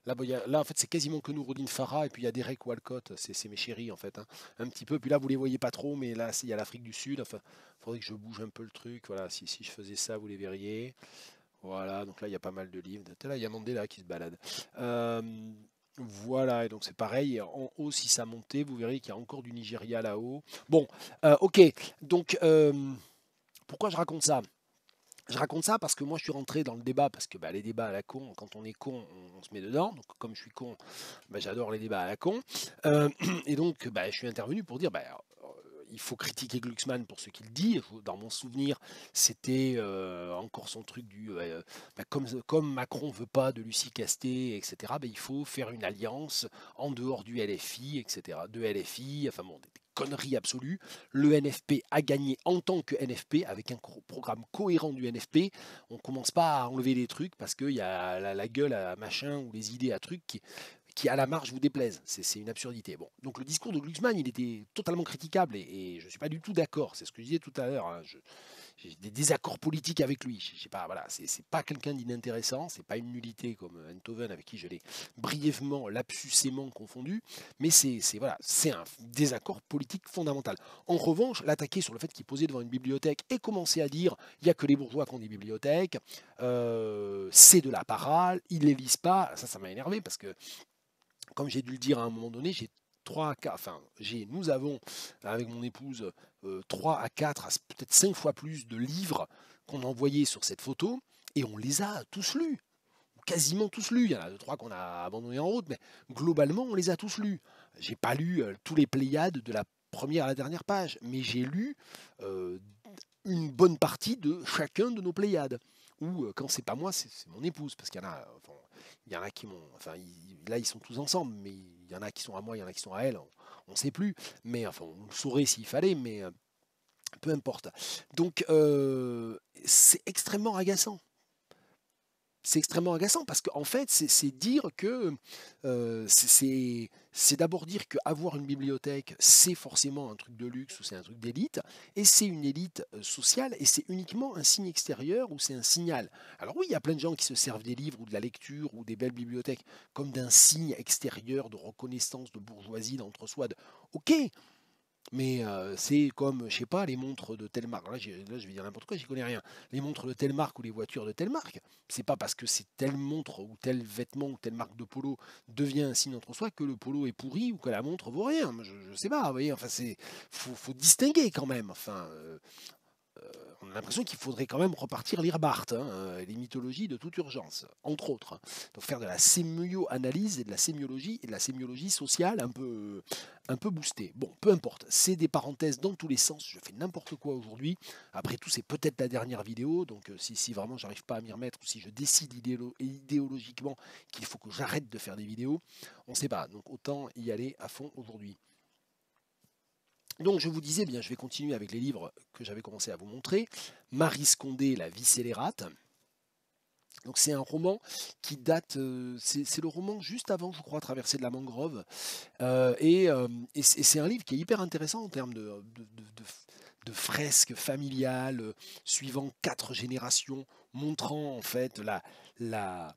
là, en fait, c'est quasiment que Noureddin Farah. Et puis, il y a Derek Walcott. C'est mes chéris, en fait. Hein, un petit peu. Puis là, vous les voyez pas trop. Mais là, il y a l'Afrique du Sud. Enfin, il faudrait que je bouge un peu le truc. Voilà, si je faisais ça, vous les verriez. Voilà. Donc là, il y a pas mal de livres. Là, il y a Mandela qui se balade. Euh, voilà. Et donc, c'est pareil. En haut, si ça montait, vous verrez qu'il y a encore du Nigeria là-haut. Bon, ok. Donc, pourquoi je raconte ça? Je raconte ça parce que moi je suis rentré dans le débat, parce que bah, les débats à la con, quand on est con, on se met dedans. Donc comme je suis con, bah, j'adore les débats à la con. Euh, et donc bah, je suis intervenu pour dire il faut critiquer Glucksmann pour ce qu'il dit. Dans mon souvenir, c'était encore son truc comme Macron veut pas de Lucie Castet, etc. Bah, il faut faire une alliance en dehors du LFI, etc. De LFI, enfin bon, connerie absolue. Le NFP a gagné en tant que NFP, avec un programme cohérent du NFP. On ne commence pas à enlever les trucs parce qu'il y a la gueule à machin ou les idées à trucs qui à la marge vous déplaisent. C'est une absurdité. Bon, donc le discours de Glucksmann, il était totalement critiquable et je ne suis pas du tout d'accord. C'est ce que je disais tout à l'heure. Hein. J'ai des désaccords politiques avec lui. Je sais pas, voilà, c'est pas quelqu'un d'inintéressant, c'est pas une nullité comme Enthoven avec qui je l'ai brièvement, lapsusément confondu, mais voilà, c'est un désaccord politique fondamental. En revanche, l'attaquer sur le fait qu'il posait devant une bibliothèque et commencer à dire il n'y a que les bourgeois qui ont des bibliothèques, c'est de la parole, ils ne les lisent pas, ça m'a énervé parce que comme j'ai dû le dire à un moment donné, nous avons, avec mon épouse, 3 à 4, peut-être 5 fois plus de livres qu'on a envoyés sur cette photo, et on les a tous lus, quasiment tous lus. Il y en a 2-3 qu'on a abandonnés en route, mais globalement, on les a tous lus. J'ai pas lu tous les Pléiades de la première à la dernière page, mais j'ai lu une bonne partie de chacun de nos Pléiades. Ou quand c'est pas moi, c'est mon épouse, parce qu'il y en a, enfin, il y en a qui m'ont, enfin, là ils sont tous ensemble, mais il y en a qui sont à moi, il y en a qui sont à elle, on ne sait plus, mais enfin, on le saurait s'il fallait, mais peu importe. Donc c'est extrêmement agaçant. C'est extrêmement agaçant parce qu'en fait, c'est dire que c'est d'abord dire qu'avoir une bibliothèque, c'est forcément un truc de luxe ou c'est un truc d'élite, et c'est une élite sociale, et c'est uniquement un signe extérieur ou c'est un signal. Alors oui, il y a plein de gens qui se servent des livres ou de la lecture ou des belles bibliothèques comme d'un signe extérieur de reconnaissance, de bourgeoisie, d'entre-soi. Ok, mais c'est comme, je sais pas, les montres de telle marque. Là, je vais dire n'importe quoi, j'y connais rien. Les montres de telle marque ou les voitures de telle marque, c'est pas parce que c'est telle montre ou tel vêtement ou telle marque de polo devient un signe entre soi que le polo est pourri ou que la montre vaut rien. Je sais pas, vous voyez, enfin, faut distinguer quand même. Enfin, on a l'impression qu'il faudrait quand même repartir lire Barthes, hein, les mythologies de toute urgence, entre autres. Hein. Donc faire de la sémio-analyse et de la sémiologie sociale un peu boostée. Bon, peu importe, c'est des parenthèses dans tous les sens, je fais n'importe quoi aujourd'hui. Après tout, c'est peut-être la dernière vidéo, donc si vraiment j'arrive pas à m'y remettre, ou si je décide idéologiquement qu'il faut que j'arrête de faire des vidéos, on ne sait pas, donc autant y aller à fond aujourd'hui. Donc je vous disais, bien, je vais continuer avec les livres que j'avais commencé à vous montrer. Marie Scondé, La vie scélérate. Donc c'est un roman qui date, c'est le roman juste avant, je crois, Traversée de la mangrove. Et c'est un livre qui est hyper intéressant en termes de fresque familiale, suivant 4 générations, montrant en fait la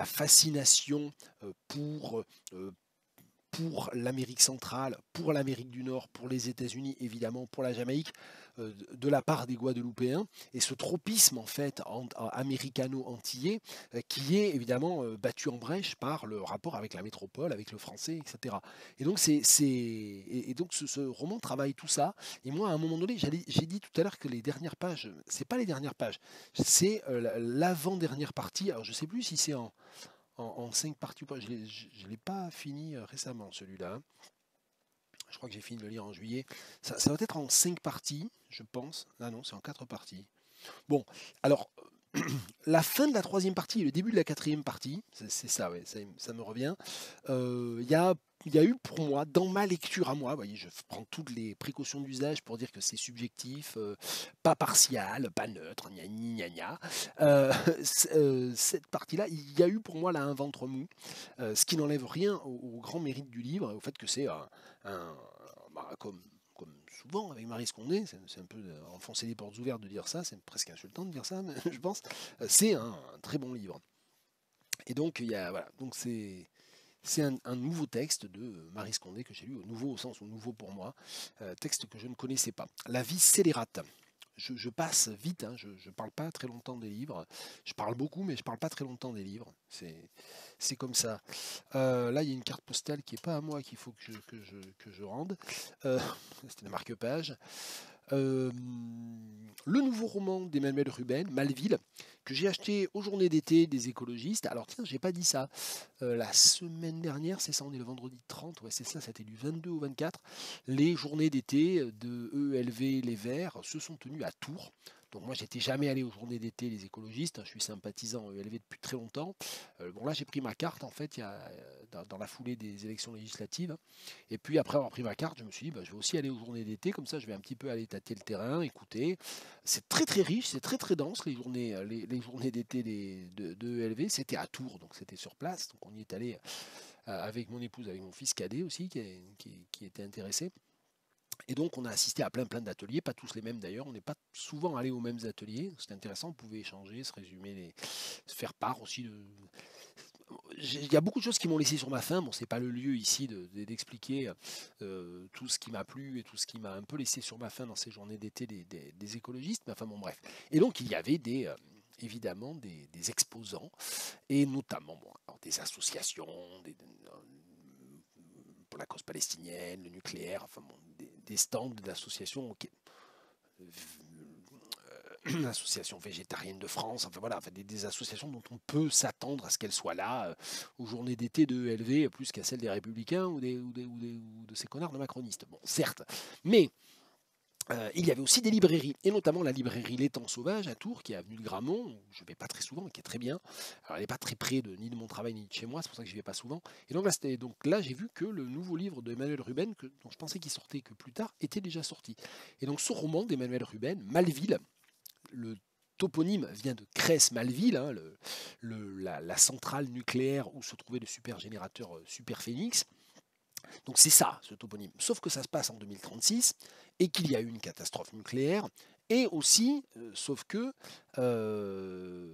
fascination pour pour l'Amérique centrale, pour l'Amérique du Nord, pour les États-Unis évidemment, pour la Jamaïque, de la part des Guadeloupéens, et ce tropisme en fait américano-antillais qui est évidemment battu en brèche par le rapport avec la métropole, avec le français, etc. Et donc donc ce roman travaille tout ça. Et moi à un moment donné, j'ai dit tout à l'heure que les dernières pages, c'est pas les dernières pages, c'est l'avant-dernière partie. Alors je sais plus si c'est en 5 parties ou pas. Je ne l'ai pas fini récemment, celui-là. Hein. Je crois que j'ai fini de le lire en juillet. Ça doit être en 5 parties, je pense. Ah non, c'est en 4 parties. Bon, alors, la fin de la 3e partie et le début de la 4e partie, c'est ça, ouais, ça me revient. Il y a eu pour moi, dans ma lecture à moi, vous voyez, je prends toutes les précautions d'usage pour dire que c'est subjectif, pas partial, pas neutre, gna gna gna. Cette partie-là, il y a eu pour moi là un ventre mou, ce qui n'enlève rien au grand mérite du livre, au fait que c'est comme souvent avec Marie Scondé, c'est un peu enfoncer les portes ouvertes de dire ça, c'est presque insultant de dire ça, mais je pense, c'est un très bon livre. Et donc, voilà, donc c'est un nouveau texte de Marie Scondé que j'ai lu, nouveau au sens où nouveau pour moi, texte que je ne connaissais pas. La vie scélérate. Je passe vite, hein, je ne parle pas très longtemps des livres. Je parle beaucoup, mais je ne parle pas très longtemps des livres. C'est comme ça. Là, il y a une carte postale qui n'est pas à moi qu'il faut que je rende. C'était le marque-page. Le nouveau roman d'Emmanuel Ruben, Malville, que j'ai acheté aux journées d'été des écologistes. Alors tiens, j'ai pas dit ça. La semaine dernière, c'est ça, on est le vendredi 30, ouais c'est ça, c'était du 22 au 24. Les journées d'été de EELV Les Verts se sont tenues à Tours. Donc moi, j'étais jamais allé aux journées d'été les écologistes, hein, je suis sympathisant ELV depuis très longtemps. Bon là, j'ai pris ma carte en fait, dans la foulée des élections législatives. Et puis après avoir pris ma carte, je me suis dit, bah, je vais aussi aller aux journées d'été, comme ça je vais un petit peu aller tâter le terrain, écouter. C'est très très riche, c'est très très dense les journées d'été de ELV. C'était à Tours, donc c'était sur place. Donc on y est allé avec mon épouse, avec mon fils cadet aussi, qui était intéressé. Et donc, on a assisté à plein d'ateliers, pas tous les mêmes d'ailleurs. On n'est pas souvent allé aux mêmes ateliers. C'était intéressant, on pouvait échanger, se résumer, se faire part aussi de. Il y a beaucoup de choses qui m'ont laissé sur ma faim. Bon, c'est pas le lieu ici d'expliquer tout ce qui m'a plu et tout ce qui m'a un peu laissé sur ma faim dans ces journées d'été des écologistes. Mais enfin, bon, bref. Et donc, il y avait évidemment des exposants et notamment bon, alors, des associations, pour la cause palestinienne, le nucléaire, enfin bon, des stands d'associations, l'association végétarienne de France, enfin voilà, enfin des associations dont on peut s'attendre à ce qu'elles soient là aux journées d'été de ELV plus qu'à celles des Républicains ou de ces connards de macronistes. Bon, certes, mais il y avait aussi des librairies, et notamment la librairie L'Étang Sauvage à Tours, qui est avenue de Gramont, où je ne vais pas très souvent, mais qui est très bien. Alors, elle n'est pas très près ni de mon travail ni de chez moi, c'est pour ça que je n'y vais pas souvent. Et donc là, j'ai vu que le nouveau livre d'Emmanuel Ruben, dont je pensais qu'il sortait que plus tard, était déjà sorti. Et donc ce roman d'Emmanuel Ruben, Malville, le toponyme vient de Cresse-Malville, hein, la centrale nucléaire où se trouvait le supergénérateur Super Phénix. Donc c'est ça, ce toponyme. Sauf que ça se passe en 2036 et qu'il y a eu une catastrophe nucléaire. Et aussi, sauf que,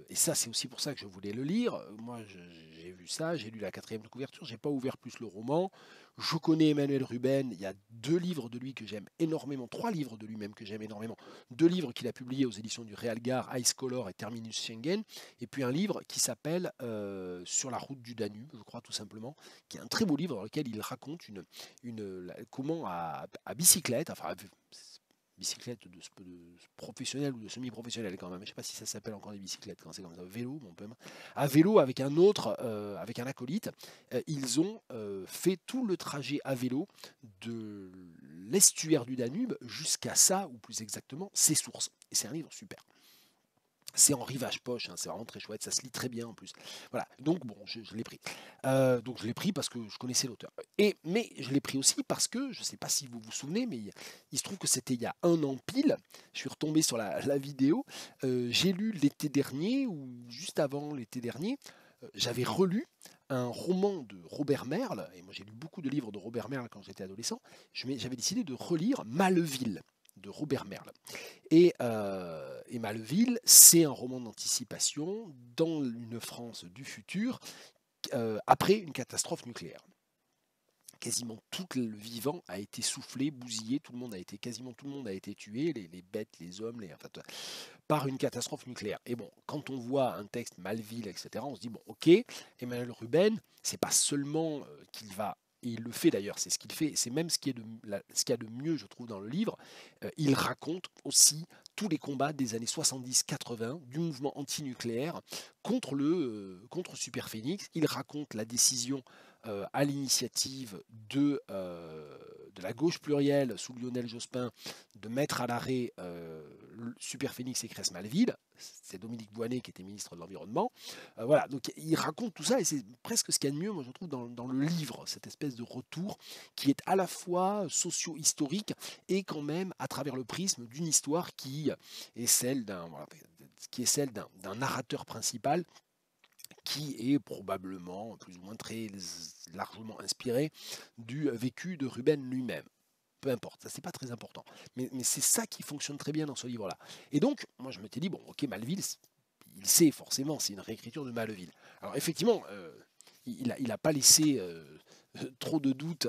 et ça c'est aussi pour ça que je voulais le lire, moi j'ai vu ça, j'ai lu la 4e de couverture, j'ai pas ouvert plus le roman. Je connais Emmanuel Ruben, il y a 2 livres de lui que j'aime énormément, 3 livres de lui même que j'aime énormément, 2 livres qu'il a publiés aux éditions du Realgar, Ice Color et Terminus Schengen, et puis un livre qui s'appelle Sur la route du Danube, je crois tout simplement, qui est un très beau livre dans lequel il raconte comment à bicyclette, enfin bicyclette de professionnelle ou de semi-professionnelle quand même. Je ne sais pas si ça s'appelle encore des bicyclettes quand c'est comme ça. Vélo, bon, à vélo avec un autre, avec un acolyte, ils ont fait tout le trajet à vélo de l'estuaire du Danube jusqu'à ça, ou plus exactement, ses sources. Et c'est un livre super. C'est en rivage poche, hein, c'est vraiment très chouette, ça se lit très bien en plus. Voilà, donc bon, je l'ai pris. Donc je l'ai pris parce que je connaissais l'auteur. Mais je l'ai pris aussi parce que, je ne sais pas si vous vous souvenez, mais il se trouve que c'était il y a un an pile, je suis retombé sur la vidéo, j'ai lu l'été dernier, ou juste avant l'été dernier, j'avais relu un roman de Robert Merle, et moi j'ai lu beaucoup de livres de Robert Merle quand j'étais adolescent, j'avais décidé de relire Maleville de Robert Merle. Et Maleville, c'est un roman d'anticipation dans une France du futur après une catastrophe nucléaire. Quasiment tout le vivant a été soufflé, bousillé, quasiment tout le monde a été tué, les bêtes, les hommes, par une catastrophe nucléaire. Et bon, quand on voit un texte Malville, etc., on se dit, bon, ok, Emmanuel Ruben, c'est pas seulement qu'il va et il le fait d'ailleurs, c'est ce qu'il fait, c'est même ce qu'il y a de mieux, je trouve, dans le livre. Il raconte aussi tous les combats des années 70-80 du mouvement antinucléaire contre Super Phénix. Il raconte la décision à l'initiative de la gauche plurielle sous Lionel Jospin de mettre à l'arrêt Super Phénix et Cresse-Malville. C'est Dominique Voynet qui était ministre de l'Environnement. Voilà, donc il raconte tout ça et c'est presque ce qu'il y a de mieux, moi je trouve, dans le livre, cette espèce de retour qui est à la fois socio-historique et quand même à travers le prisme d'une histoire qui est celle d'un narrateur principal qui est probablement plus ou moins très largement inspiré du vécu de Ruben lui-même. Peu importe, ça c'est pas très important. Mais c'est ça qui fonctionne très bien dans ce livre-là. Et donc, moi je m'étais dit, bon, ok, Maleville, il sait forcément, c'est une réécriture de Maleville. Alors effectivement, il n'a pas laissé trop de doutes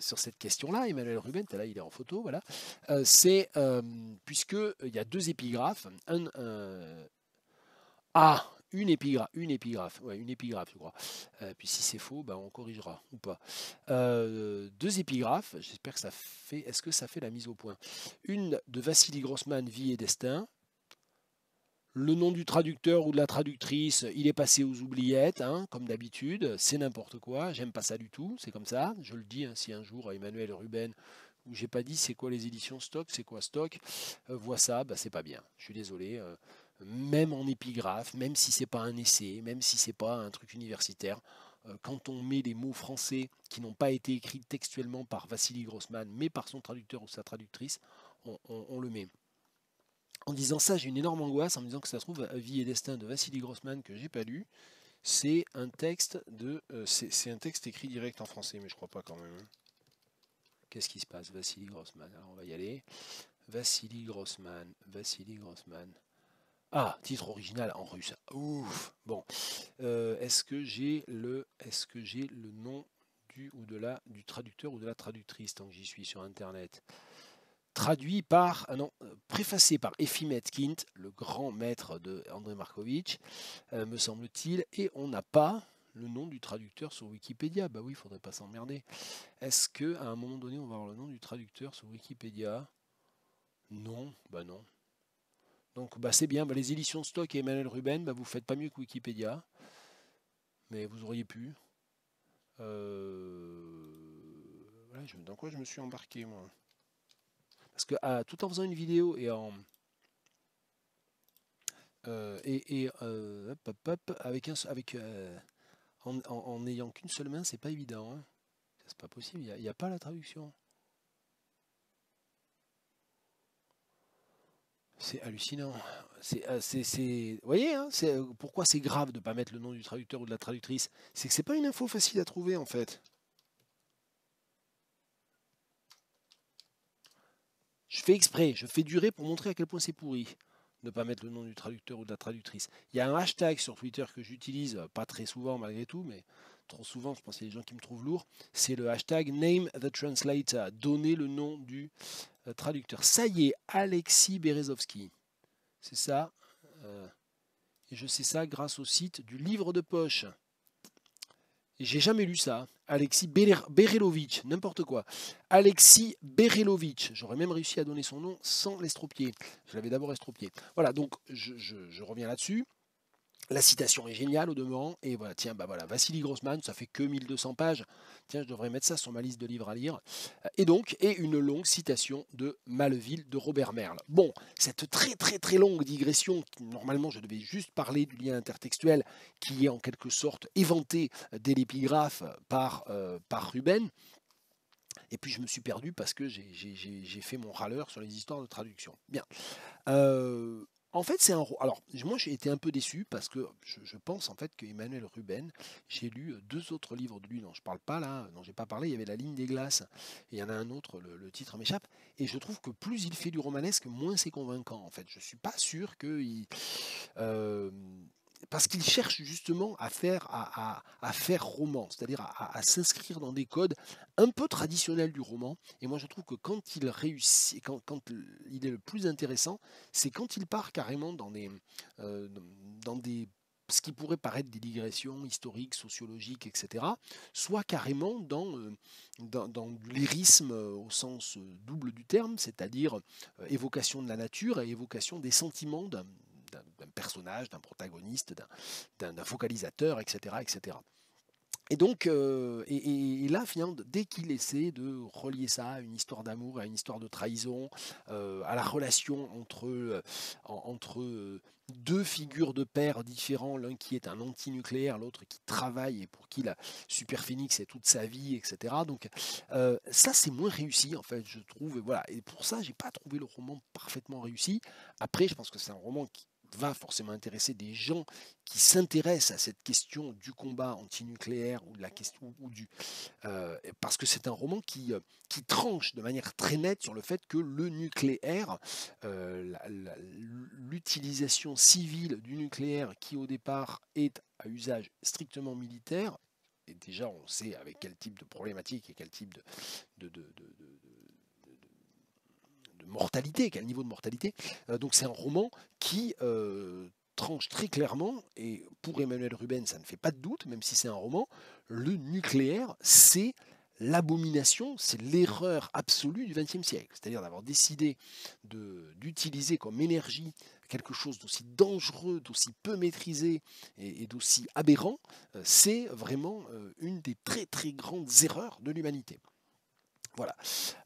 sur cette question-là. Emmanuel Ruben, là, il est en photo, voilà. Puisqu'il y a 2 épigraphes. Une épigraphe, ouais, une épigraphe, je crois. Puis si c'est faux, on corrigera ou pas. 2 épigraphes, j'espère que ça fait. Est-ce que ça fait la mise au point? Une de Vassili Grossman, Vie et Destin. Le nom du traducteur ou de la traductrice, il est passé aux oubliettes, hein, comme d'habitude. C'est n'importe quoi, j'aime pas ça du tout, c'est comme ça. Je le dis, hein, si un jour Emmanuel Ruben où j'ai pas dit c'est quoi les éditions Stock, c'est quoi Stock, voit ça, bah, c'est pas bien. Je suis désolé. Même en épigraphe, même si c'est pas un essai, même si c'est pas un truc universitaire, quand on met les mots français qui n'ont pas été écrits textuellement par Vassili Grossman, mais par son traducteur ou sa traductrice, on le met. En disant ça, j'ai une énorme angoisse en me disant que ça se trouve Vie et Destin de Vassili Grossman que j'ai pas lu. C'est un texte c'est un texte écrit direct en français, mais je crois pas quand même, hein. Qu'est-ce qui se passe? Vassili Grossman. Alors on va y aller. Vassili Grossman. Vassili Grossman. Ah, titre original en russe. Ouf. Bon. Est-ce que j'ai le nom du traducteur ou de la traductrice tant que j'y suis sur internet? Traduit par, ah non, préfacé par Efim Etkind, le grand maître de André Markovitch, me semble-t-il, et on n'a pas le nom du traducteur sur Wikipédia. Bah oui, il faudrait pas s'emmerder. Est-ce que à un moment donné, on va avoir le nom du traducteur sur Wikipédia? Non, bah non. Donc bah c'est bien, bah, les éditions Stock et Emmanuel Ruben, bah vous faites pas mieux que Wikipédia, mais vous auriez pu. Voilà, dans quoi je me suis embarqué moi? Parce que tout en faisant une vidéo et en n'ayant qu'une seule main, c'est pas évident, hein. C'est pas possible, il n'y a pas la traduction. C'est hallucinant. Vous voyez, hein, pourquoi c'est grave de ne pas mettre le nom du traducteur ou de la traductrice? C'est que c'est pas une info facile à trouver en fait. Je fais exprès, je fais durer pour montrer à quel point c'est pourri de ne pas mettre le nom du traducteur ou de la traductrice. Il y a un hashtag sur Twitter que j'utilise, pas très souvent malgré tout, mais trop souvent, je pense qu'il y a des gens qui me trouvent lourd. C'est le hashtag Name the Translator, donner le nom du traducteur. Ça y est, Alexis Berezovski. C'est ça. euh, et je sais ça grâce au site du livre de poche. Et j'ai jamais lu ça. Alexis Berelovitch, n'importe quoi. Alexis Berelovitch. J'aurais même réussi à donner son nom sans l'estropier. Je l'avais d'abord estropié. Voilà, donc je reviens là-dessus. La citation est géniale au demeurant. Et voilà, tiens, bah voilà, Vassili Grossman, ça fait que 1200 pages. Tiens, je devrais mettre ça sur ma liste de livres à lire. Et une longue citation de Maleville de Robert Merle. Bon, cette très très très longue digression, normalement je devais juste parler du lien intertextuel qui est en quelque sorte éventé dès l'épigraphe par Ruben. Et puis je me suis perdu parce que j'ai fait mon râleur sur les histoires de traduction. Bien. En fait, c'est un. Alors, moi, j'ai été un peu déçu parce que je pense en fait que Emmanuel Ruben, j'ai lu deux autres livres de lui dont je parle pas là, dont j'ai pas parlé. Il y avait La ligne des glaces et il y en a un autre, le titre m'échappe. Et je trouve que plus il fait du romanesque, moins c'est convaincant. En fait, je suis pas sûr qu'il parce qu'il cherche justement à faire roman, c'est-à-dire à s'inscrire dans des codes un peu traditionnels du roman. Et moi, je trouve que quand il réussit, quand il est le plus intéressant, c'est quand il part carrément euh, dans des ce qui pourrait paraître des digressions historiques, sociologiques, etc., soit carrément dans du lyrisme au sens double du terme, c'est-à-dire évocation de la nature et évocation des sentiments d'un personnage, d'un protagoniste, d'un focalisateur, etc., etc. Et donc, et là, finalement, dès qu'il essaie de relier ça à une histoire d'amour, à une histoire de trahison, à la relation entre deux figures de père différents, l'un qui est un antinucléaire, l'autre qui travaille et pour qui la Super Phoenix est toute sa vie, etc. Donc, ça, c'est moins réussi, en fait, je trouve. Et voilà. Et pour ça, j'ai pas trouvé le roman parfaitement réussi. Après, je pense que c'est un roman qui va forcément intéresser des gens qui s'intéressent à cette question du combat antinucléaire ou de la question parce que c'est un roman qui tranche de manière très nette sur le fait que le nucléaire, l'utilisation civile du nucléaire qui au départ est à usage strictement militaire, et déjà on sait avec quel type de problématique et quel type de mortalité, quel niveau de mortalité. Donc c'est un roman qui tranche très clairement, et pour Emmanuel Ruben, ça ne fait pas de doute, même si c'est un roman, le nucléaire, c'est l'abomination, c'est l'erreur absolue du XXe siècle. C'est-à-dire d'avoir décidé d'utiliser comme énergie quelque chose d'aussi dangereux, d'aussi peu maîtrisé et d'aussi aberrant, c'est vraiment une des très très grandes erreurs de l'humanité. Voilà.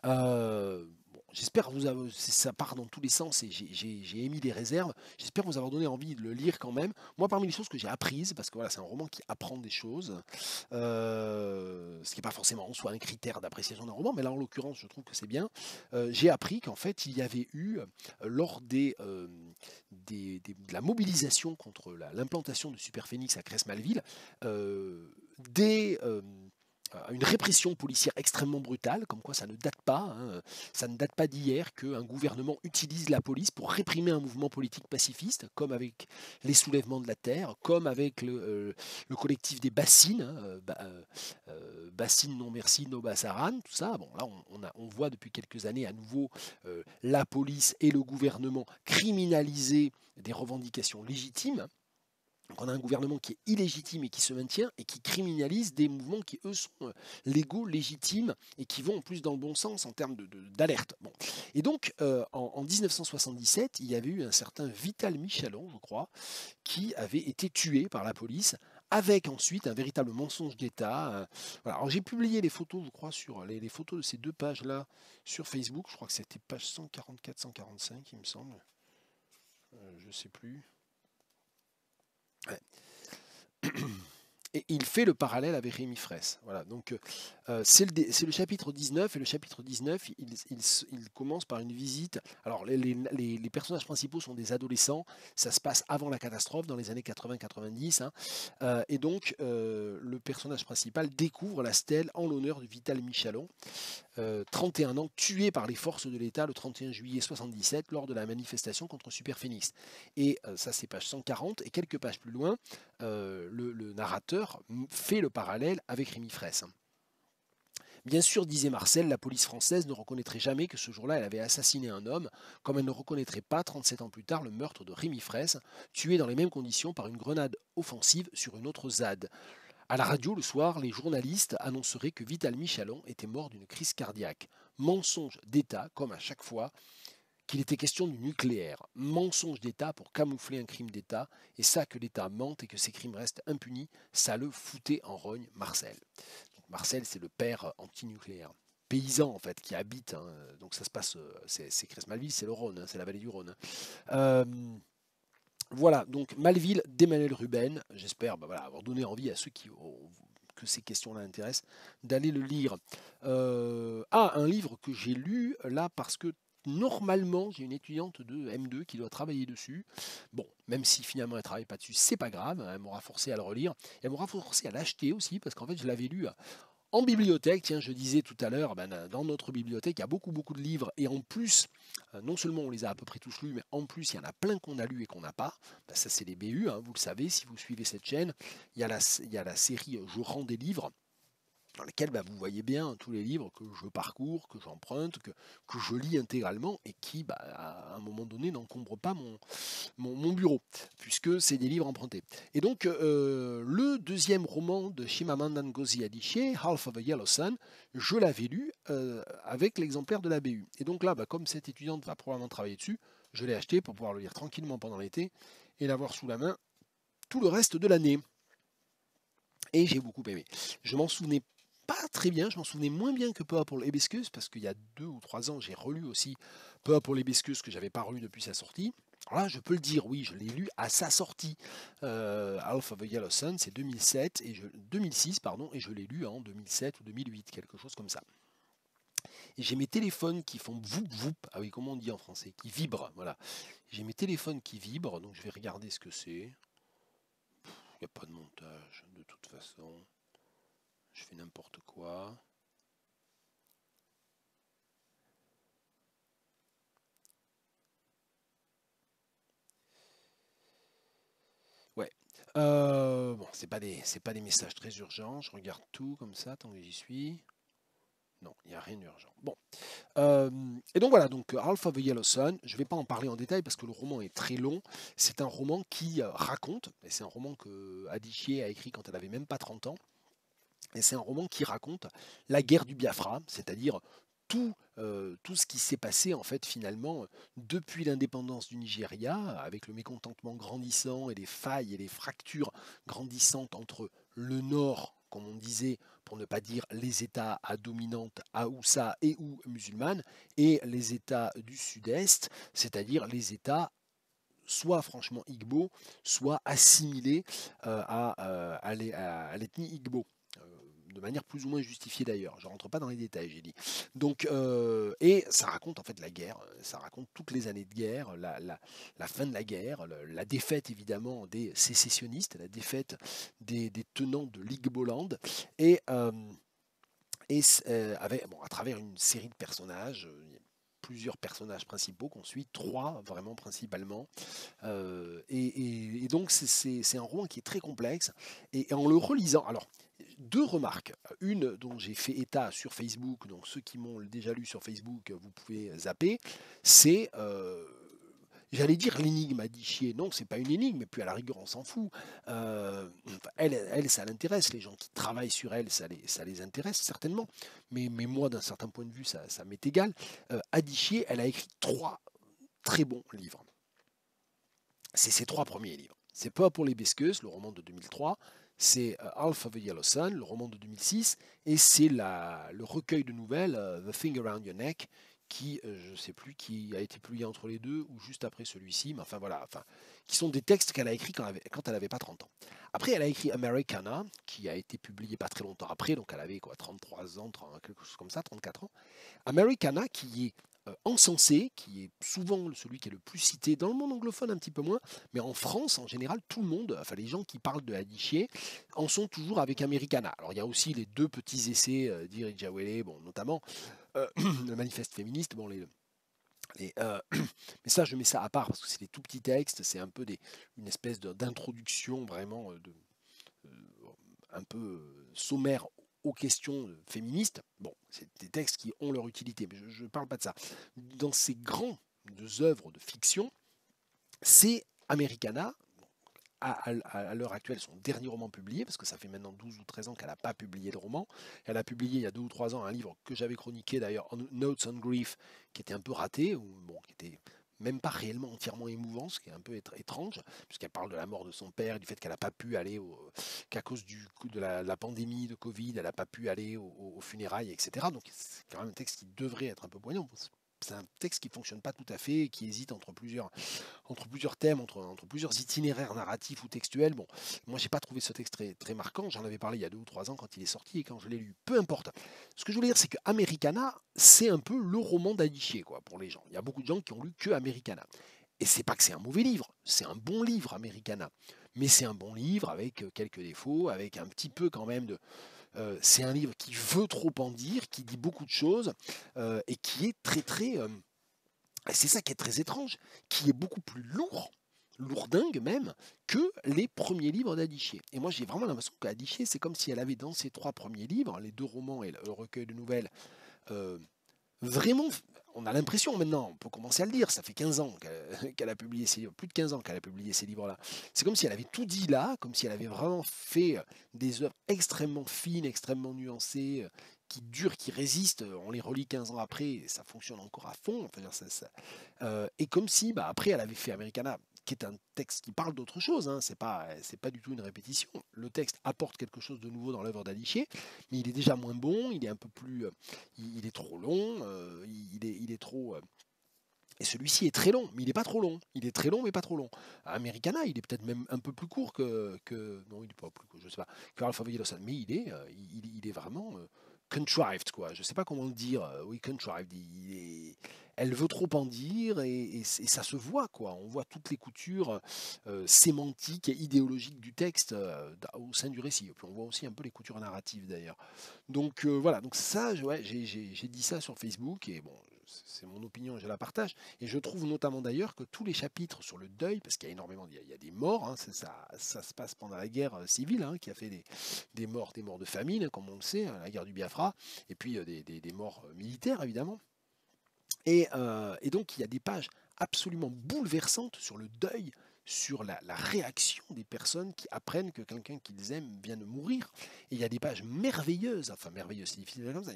Bon, j'espère vous avoir, ça part dans tous les sens et j'ai émis des réserves. J'espère vous avoir donné envie de le lire quand même. Moi, parmi les choses que j'ai apprises, parce que voilà, c'est un roman qui apprend des choses, ce qui n'est pas forcément en soi un critère d'appréciation d'un roman, mais là en l'occurrence, je trouve que c'est bien. J'ai appris qu'en fait, il y avait eu, lors de la mobilisation contre l'implantation de Super Phénix à Cress-Malville, euh, des, une répression policière extrêmement brutale, comme quoi ça ne date pas, hein, ça ne date pas d'hier qu'un gouvernement utilise la police pour réprimer un mouvement politique pacifiste, comme avec les soulèvements de la terre, comme avec le collectif des Bassines, hein, Bassines non merci, no Bassaran, tout ça. Bon, là, on voit depuis quelques années à nouveau la police et le gouvernement criminaliser des revendications légitimes. Donc on a un gouvernement qui est illégitime et qui se maintient et qui criminalise des mouvements qui, eux, sont légaux, légitimes et qui vont en plus dans le bon sens en termes d'alerte. Bon. Et donc, en 1977, il y avait eu un certain Vital Michalon, je crois, qui avait été tué par la police avec ensuite un véritable mensonge d'État. Voilà. Alors j'ai publié les photos, je crois, sur les photos de ces deux pages-là sur Facebook. Je crois que c'était page 144-145, il me semble. Je ne sais plus. Ouais. Et il fait le parallèle avec Rémi Fraisse. Voilà, donc c'est le chapitre 19, et le chapitre 19, il commence par une visite. Alors, les personnages principaux sont des adolescents, ça se passe avant la catastrophe, dans les années 80-90, hein, et donc le personnage principal découvre la stèle en l'honneur de Vital Michalon, 31 ans, tué par les forces de l'État le 31 juillet 77 lors de la manifestation contre Super Phénix. Et ça, c'est page 140, et quelques pages plus loin, le narrateur fait le parallèle avec Rémi Fraisse. Bien sûr, disait Marcel, la police française ne reconnaîtrait jamais que ce jour-là, elle avait assassiné un homme, comme elle ne reconnaîtrait pas, 37 ans plus tard, le meurtre de Rémi Fraisse, tué dans les mêmes conditions par une grenade offensive sur une autre ZAD. À la radio, le soir, les journalistes annonceraient que Vital Michalon était mort d'une crise cardiaque. Mensonge d'État, comme à chaque fois qu'il était question du nucléaire. Mensonge d'État pour camoufler un crime d'État, et ça que l'État mente et que ses crimes restent impunis, ça le foutait en rogne Marcel. Donc Marcel, c'est le père anti-nucléaire. Paysan en fait, qui habite, hein, donc ça se passe, c'est Cress-Malville, c'est le Rhône, hein, c'est la vallée du Rhône. Voilà, donc Malville d'Emmanuel Ruben. J'espère voilà, avoir donné envie à ceux que ces questions-là intéressent d'aller le lire. Un livre que j'ai lu là parce que normalement j'ai une étudiante de M2 qui doit travailler dessus. Bon, même si finalement elle ne travaille pas dessus, c'est pas grave, hein, elle m'aura forcé à le relire. Et elle m'aura forcé à l'acheter aussi parce qu'en fait je l'avais lu en bibliothèque. Tiens, je disais tout à l'heure, dans notre bibliothèque, il y a beaucoup, beaucoup de livres. Et en plus, non seulement on les a à peu près tous lus, mais en plus, il y en a plein qu'on a lus et qu'on n'a pas. Ça, c'est les BU, hein, vous le savez, si vous suivez cette chaîne. Il y a la série Je rends des livres, dans lesquels vous voyez bien tous les livres que je parcours, que j'emprunte, que je lis intégralement et qui, à un moment donné, n'encombrent pas mon bureau, puisque c'est des livres empruntés. Et donc, le deuxième roman de Chimamanda Ngozi Adichie, Half of a Yellow Sun, je l'avais lu avec l'exemplaire de la BU. Et donc là, comme cette étudiante va probablement travailler dessus, je l'ai acheté pour pouvoir le lire tranquillement pendant l'été et l'avoir sous la main tout le reste de l'année. Et j'ai beaucoup aimé. Je m'en souvenais pas très bien, je m'en souvenais moins bien que Peu pour l'hibiscus, parce qu'il y a 2 ou 3 ans, j'ai relu aussi Peu pour l'hibiscus que j'avais pas relu depuis sa sortie. Alors là, je peux le dire, oui, je l'ai lu à sa sortie. Half of a Yellow Sun, c'est 2007 2006, pardon, et je l'ai lu en 2007 ou 2008, quelque chose comme ça. Et j'ai mes téléphones qui font voup voup, ah oui, comment on dit en français, qui vibrent, voilà. J'ai mes téléphones qui vibrent, donc je vais regarder ce que c'est. Il n'y a pas de montage, de toute façon. Je fais n'importe quoi. Ouais. Bon, c'est pas des messages très urgents. Je regarde tout comme ça tant que j'y suis. Non, il n'y a rien d'urgent. Bon. Et donc voilà, donc Half of the Yellow Sun, je ne vais pas en parler en détail parce que le roman est très long. C'est un roman qui raconte, et c'est un roman que Adichie a écrit quand elle avait même pas 30 ans, et c'est un roman qui raconte la guerre du Biafra, c'est-à-dire tout ce qui s'est passé en fait finalement depuis l'indépendance du Nigeria, avec le mécontentement grandissant et les failles et les fractures grandissantes entre le Nord, comme on disait, pour ne pas dire les États à dominante Haoussa et ou musulmane, et les États du Sud-Est, c'est-à-dire les États soit franchement Igbo, soit assimilés à l'ethnie Igbo. De manière plus ou moins justifiée d'ailleurs. Je ne rentre pas dans les détails, j'ai dit. Donc, et ça raconte en fait la guerre, ça raconte toutes les années de guerre, la fin de la guerre, la défaite évidemment des sécessionnistes, la défaite des tenants de l'Igboland, et, bon, à travers une série de personnages. Il y a plusieurs personnages principaux qu'on suit, trois vraiment principalement. Et donc c'est un roman qui est très complexe. Et en le relisant, alors deux remarques. Une dont j'ai fait état sur Facebook, donc ceux qui m'ont déjà lu sur Facebook, vous pouvez zapper, c'est, j'allais dire l'énigme à Dichier. Non, c'est pas une énigme, mais puis à la rigueur, on s'en fout. Elle, ça l'intéresse. Les gens qui travaillent sur elle, ça les intéresse certainement. Mais moi, d'un certain point de vue, ça m'est égal. À Dichier, elle a écrit trois très bons livres. C'est ses trois premiers livres. C'est Pas pour les Besqueuses, le roman de 2003. C'est Half of a Yellow Sun, le roman de 2006. Et c'est le recueil de nouvelles, The Thing Around Your Neck, qui, je ne sais plus, qui a été publié entre les deux ou juste après celui-ci. Mais enfin voilà, qui sont des textes qu'elle a écrits quand elle n'avait pas 30 ans. Après, elle a écrit Americana, qui a été publié pas très longtemps après, donc elle avait 33 ans, quelque chose comme ça, 34 ans. Americana, qui est encensé, qui est souvent celui qui est le plus cité, dans le monde anglophone un petit peu moins, mais en France, en général, tout le monde, enfin les gens qui parlent de Adichie, en sont toujours avec Americana. Alors il y a aussi les deux petits essais d'Irija Wele, bon, notamment le manifeste féministe, bon, mais ça, je mets ça à part, parce que c'est des tout petits textes, c'est un peu une espèce d'introduction vraiment un peu sommaire aux questions féministes. Bon, c'est des textes qui ont leur utilité, mais je ne parle pas de ça. Dans ces grandes œuvres de fiction, c'est Americana, à l'heure actuelle, son dernier roman publié, parce que ça fait maintenant 12 ou 13 ans qu'elle n'a pas publié de roman. Elle a publié il y a 2 ou 3 ans un livre que j'avais chroniqué d'ailleurs, Notes on Grief, qui était un peu raté, ou bon, qui était même pas réellement entièrement émouvant, ce qui est un peu étrange, puisqu'elle parle de la mort de son père, du fait qu'elle n'a pas pu aller, qu'à cause de la pandémie de Covid, elle n'a pas pu aller aux funérailles, etc. Donc c'est quand même un texte qui devrait être un peu poignant. C'est un texte qui ne fonctionne pas tout à fait, qui hésite entre plusieurs thèmes, entre plusieurs itinéraires narratifs ou textuels. Bon, moi, j'ai pas trouvé ce texte très marquant. J'en avais parlé il y a 2 ou 3 ans quand il est sorti et quand je l'ai lu. Peu importe. Ce que je voulais dire, c'est que Americana, c'est un peu le roman d'Adichie, quoi, pour les gens. Il y a beaucoup de gens qui ont lu que Americana. Et c'est pas que c'est un mauvais livre, c'est un bon livre, Americana. Mais c'est un bon livre avec quelques défauts, avec un petit peu quand même de. C'est un livre qui veut trop en dire, qui dit beaucoup de choses et qui est très. Et c'est ça qui est très étrange, qui est beaucoup plus lourd, lourdingue même, que les premiers livres d'Adichie. Et moi, j'ai vraiment l'impression qu'Adichie, c'est comme si elle avait dans ses 3 premiers livres, les 2 romans et le recueil de nouvelles, euh, vraiment, on a l'impression maintenant, on peut commencer à le dire, ça fait 15 ans qu'elle a publié ces livres, plus de 15 ans qu'elle a publié ces livres-là. C'est comme si elle avait tout dit là, comme si elle avait vraiment fait des œuvres extrêmement fines, extrêmement nuancées, qui durent, qui résistent. On les relit 15 ans après, et ça fonctionne encore à fond. Enfin, et comme si, bah, après, elle avait fait Americana, qui est un texte qui parle d'autre chose, hein, c'est pas du tout une répétition. Le texte apporte quelque chose de nouveau dans l'œuvre d'Adichie, mais il est déjà moins bon, il est un peu plus, il est trop long, il est trop. Et celui-ci est très long, mais il n'est pas trop long. Il est très long, mais pas trop long. Americana, il est peut-être même un peu plus court non, il n'est pas plus court, je sais pas, que Alpha Sun, mais il est vraiment contrived, quoi. Je sais pas comment le dire. Oui, contrived. Elle veut trop en dire et ça se voit, quoi. On voit toutes les coutures sémantiques et idéologiques du texte au sein du récit. Et puis on voit aussi un peu les coutures narratives d'ailleurs. Donc voilà, donc ça, ouais, j'ai dit ça sur Facebook et bon, c'est mon opinion, je la partage. Et je trouve notamment d'ailleurs que tous les chapitres sur le deuil, parce qu'il y a énormément, il y a des morts, hein, ça se passe pendant la guerre civile, hein, qui a fait des morts de famine, comme on le sait, hein, la guerre du Biafra, et puis des morts militaires évidemment. Et donc il y a des pages absolument bouleversantes sur le deuil sur la réaction des personnes qui apprennent que quelqu'un qu'ils aiment vient de mourir. Et il y a des pages merveilleuses, enfin merveilleuses, c'est difficile à dire comme ça,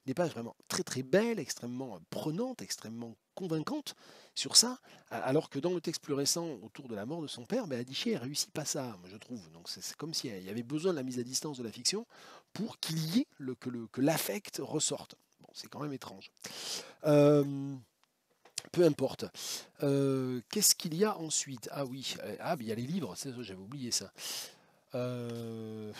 des pages vraiment très très belles, extrêmement prenantes, extrêmement convaincantes sur ça, alors que dans le texte plus récent autour de la mort de son père, ben, Adichie ne réussit pas ça, moi, je trouve. Donc c'est comme s'il y avait besoin de la mise à distance de la fiction pour qu'il y ait que l'affect ressorte. Bon, c'est quand même étrange. Euh, Peu importe. Qu'est-ce qu'il y a ensuite? Ah oui, il y a les livres, j'avais oublié ça. Il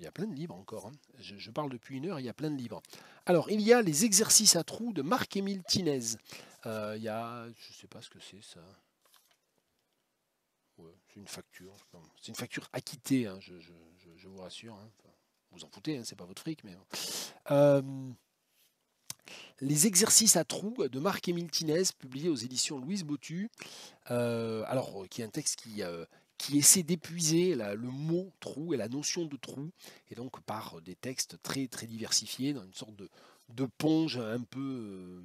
y a plein de livres encore, hein. Je parle depuis une heure, il y a plein de livres. Alors, il y a les exercices à trous de Marc-Émile Tinez. Il y a, je sais pas ce que c'est ça. Ouais, c'est une facture. C'est une facture acquittée, hein, je vous rassure, hein. Enfin, vous en foutez, hein, c'est pas votre fric, mais. Euh, les exercices à trous de Marc-Émile Tinez, publié aux éditions Louise Bottu. Qui est un texte qui essaie d'épuiser le mot trou et la notion de trou, et donc par des textes très, très diversifiés, dans une sorte de ponge un peu